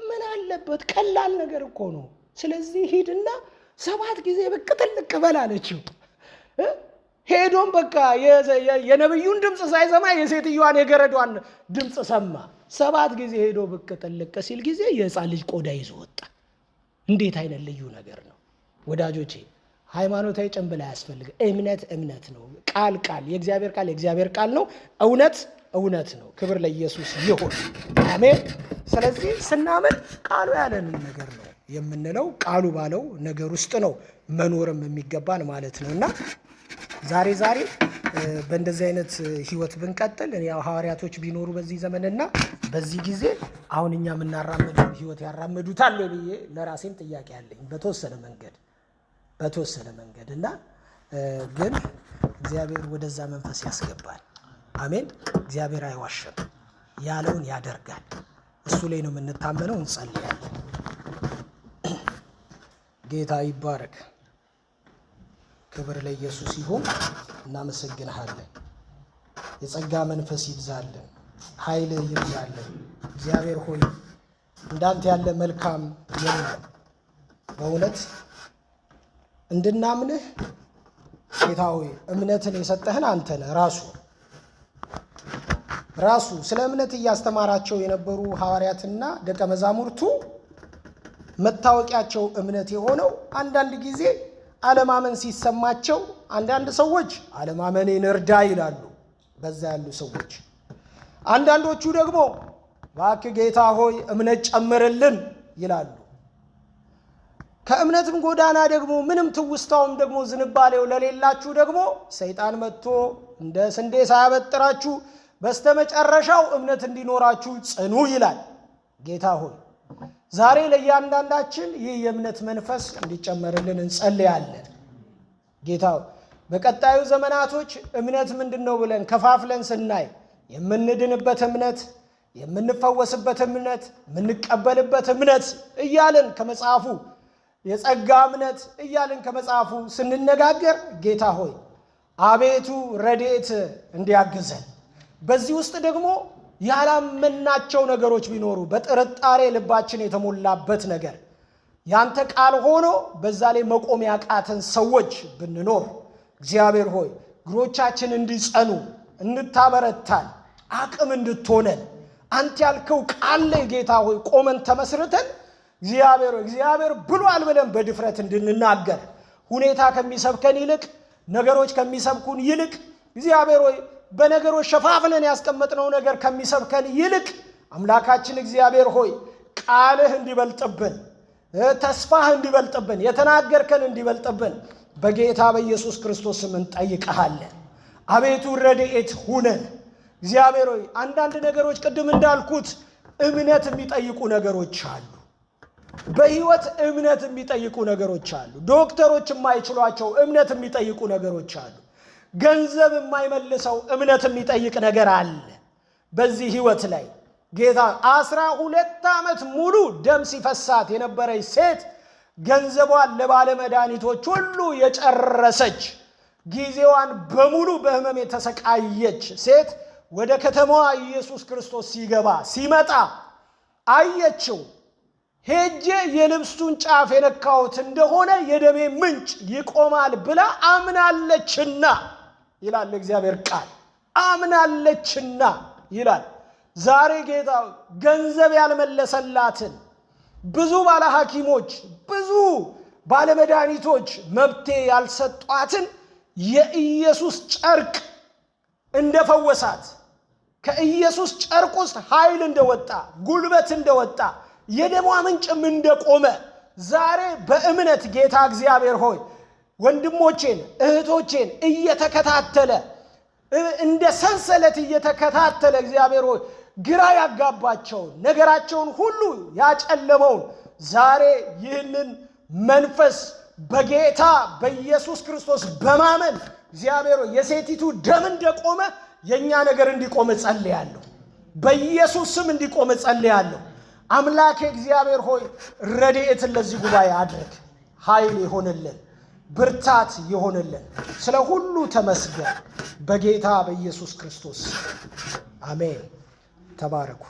ምን አለበት? ቀላል ነገር እኮ ነው። ስለዚህ ሂድና 7 ጊዜ ብቅ ጥልቅ በል አለችው። ሄዶም በቃ የነብዩን ድምፅ ሳይሰማ የሴትዮዋን የገረዷን ድምፅ ሰማ። 7 ጊዜ ሄዶ ብቅ ጥልቅ ሲል ጊዜ የሕፃን ልጅ ቆዳ ይዞ ወጣ። እንዴት አይነት ልዩ ነገር ነው ወዳጆቼ! ሃይማኖታዊ ጭንብል አያስፈልግም። እምነት ነው። ቃል የእግዚአብሔር ቃል ነው። እውነት ነው። ክብር ለኢየሱስ ይሁን። አሜን። ስለዚህ ስናምን ቃሉ ያለንን ነገር ነው የምንለው። ቃሉ ባለው ነገር ውስጥ ነው መኖርም የሚገባን ማለት ነው። እና ዛሬ በእንደዚህ አይነት ህይወት ብንቀጥል ያው ሐዋርያቶች ቢኖሩ በዚህ ዘመንና በዚህ ጊዜ አሁን እኛ የምናራምደው ህይወት ያራምዱታል ብዬ ለራሴም ጥያቄ አለኝ በተወሰነ መንገድ እና ግን እግዚአብሔር ወደዛ መንፈስ ያስገባል። አሜን። እግዚአብሔር አይዋሽም፣ ያለውን ያደርጋል። እሱ ላይ ነው የምንታመነው። እንጸልያለን። ጌታ ይባረክ። ክብር ለኢየሱስ ይሁን። እናመሰግንሃለን። የጸጋ መንፈስ ይብዛልን፣ ኃይል ይብዛልን። እግዚአብሔር ሆይ እንዳንተ ያለ መልካም የለም። በእውነት እንድናምንህ ጌታ ሆይ እምነትን የሰጠህን አንተ ነህ። ራሱ ስለ እምነት እያስተማራቸው የነበሩ ሐዋርያትና ደቀ መዛሙርቱ መታወቂያቸው እምነት የሆነው አንዳንድ ጊዜ አለማመን ሲሰማቸው፣ አንዳንድ ሰዎች አለማመኔን እርዳ ይላሉ፣ በዛ ያሉ ሰዎች። አንዳንዶቹ ደግሞ እባክህ ጌታ ሆይ እምነት ጨምርልን ይላሉ። ከእምነትም ጎዳና ደግሞ ምንም ትውስታውም ደግሞ ዝንባሌው ለሌላችሁ ደግሞ ሰይጣን መጥቶ እንደ ስንዴ ሳያበጥራችሁ በስተመጨረሻው እምነት እንዲኖራችሁ ጽኑ ይላል። ጌታ ሆይ ዛሬ ለእያንዳንዳችን ይህ የእምነት መንፈስ እንዲጨመርልን እንጸልያለን። ጌታ በቀጣዩ ዘመናቶች እምነት ምንድነው ብለን ከፋፍለን ስናይ የምንድንበት እምነት፣ የምንፈወስበት እምነት፣ የምንቀበልበት እምነት እያልን ከመጽሐፉ የጸጋ እምነት እያልን ከመጽሐፉ ስንነጋገር ጌታ ሆይ አቤቱ ረድኤት እንዲያግዘን፣ በዚህ ውስጥ ደግሞ ያላመናቸው ነገሮች ቢኖሩ በጥርጣሬ ልባችን የተሞላበት ነገር ያንተ ቃል ሆኖ በዛ ላይ መቆም ያቃተን ሰዎች ብንኖር እግዚአብሔር ሆይ እግሮቻችን እንዲጸኑ እንድታበረታን አቅም እንድትሆነን አንተ ያልከው ቃል ላይ ጌታ ሆይ ቆመን ተመስርተን እግዚአብሔር ብሏል ብለን በድፍረት እንድንናገር ሁኔታ ከሚሰብከን ይልቅ ነገሮች ከሚሰብኩን ይልቅ እግዚአብሔር ሆይ በነገሮች ሸፋፍነን ያስቀመጥነው ነገር ከሚሰብከን ይልቅ አምላካችን እግዚአብሔር ሆይ ቃልህ እንዲበልጥብን፣ ተስፋህ እንዲበልጥብን፣ የተናገርከን እንዲበልጥብን በጌታ በኢየሱስ ክርስቶስ ስም እንጠይቅሃለን። አቤቱ ረድኤት ሁነን። እግዚአብሔር ሆይ አንዳንድ ነገሮች ቅድም እንዳልኩት እምነት የሚጠይቁ ነገሮች አሉ። በህይወት እምነት የሚጠይቁ ነገሮች አሉ። ዶክተሮች የማይችሏቸው እምነት የሚጠይቁ ነገሮች አሉ። ገንዘብ የማይመልሰው እምነት የሚጠይቅ ነገር አለ። በዚህ ህይወት ላይ ጌታ 12 ዓመት ሙሉ ደም ሲፈሳት የነበረች ሴት ገንዘቧን ለባለ መድኃኒቶች ሁሉ የጨረሰች ጊዜዋን በሙሉ በህመም የተሰቃየች ሴት ወደ ከተማዋ ኢየሱስ ክርስቶስ ሲመጣ አየችው። ሄጄ የልብሱን ጫፍ የነካሁት እንደሆነ የደሜ ምንጭ ይቆማል ብላ አምናለችና ይላል እግዚአብሔር ቃል። አምናለችና ይላል። ዛሬ ጌታ ገንዘብ ያልመለሰላትን ብዙ ባለ ሐኪሞች ብዙ ባለ መድኃኒቶች መብቴ ያልሰጧትን የኢየሱስ ጨርቅ እንደፈወሳት፣ ከኢየሱስ ጨርቅ ውስጥ ኃይል እንደወጣ፣ ጉልበት እንደወጣ፣ የደሟ ምንጭም እንደቆመ ዛሬ በእምነት ጌታ እግዚአብሔር ሆይ ወንድሞቼን እህቶቼን እየተከታተለ እንደ ሰንሰለት እየተከታተለ እግዚአብሔር ሆይ ግራ ያጋባቸውን ነገራቸውን ሁሉ ያጨለመውን ዛሬ ይህንን መንፈስ በጌታ በኢየሱስ ክርስቶስ በማመን እግዚአብሔር ሆይ የሴቲቱ ደም እንደቆመ የኛ ነገር እንዲቆም ጸልያለሁ። በኢየሱስ ስም እንዲቆም ጸልያለሁ። አምላኬ እግዚአብሔር ሆይ ረድኤትን ለዚህ ጉባኤ አድርግ። ኃይል ይሆንልን፣ ብርታት ይሆንልን። ስለ ሁሉ ተመስገን በጌታ በኢየሱስ ክርስቶስ አሜን። ተባረኩ።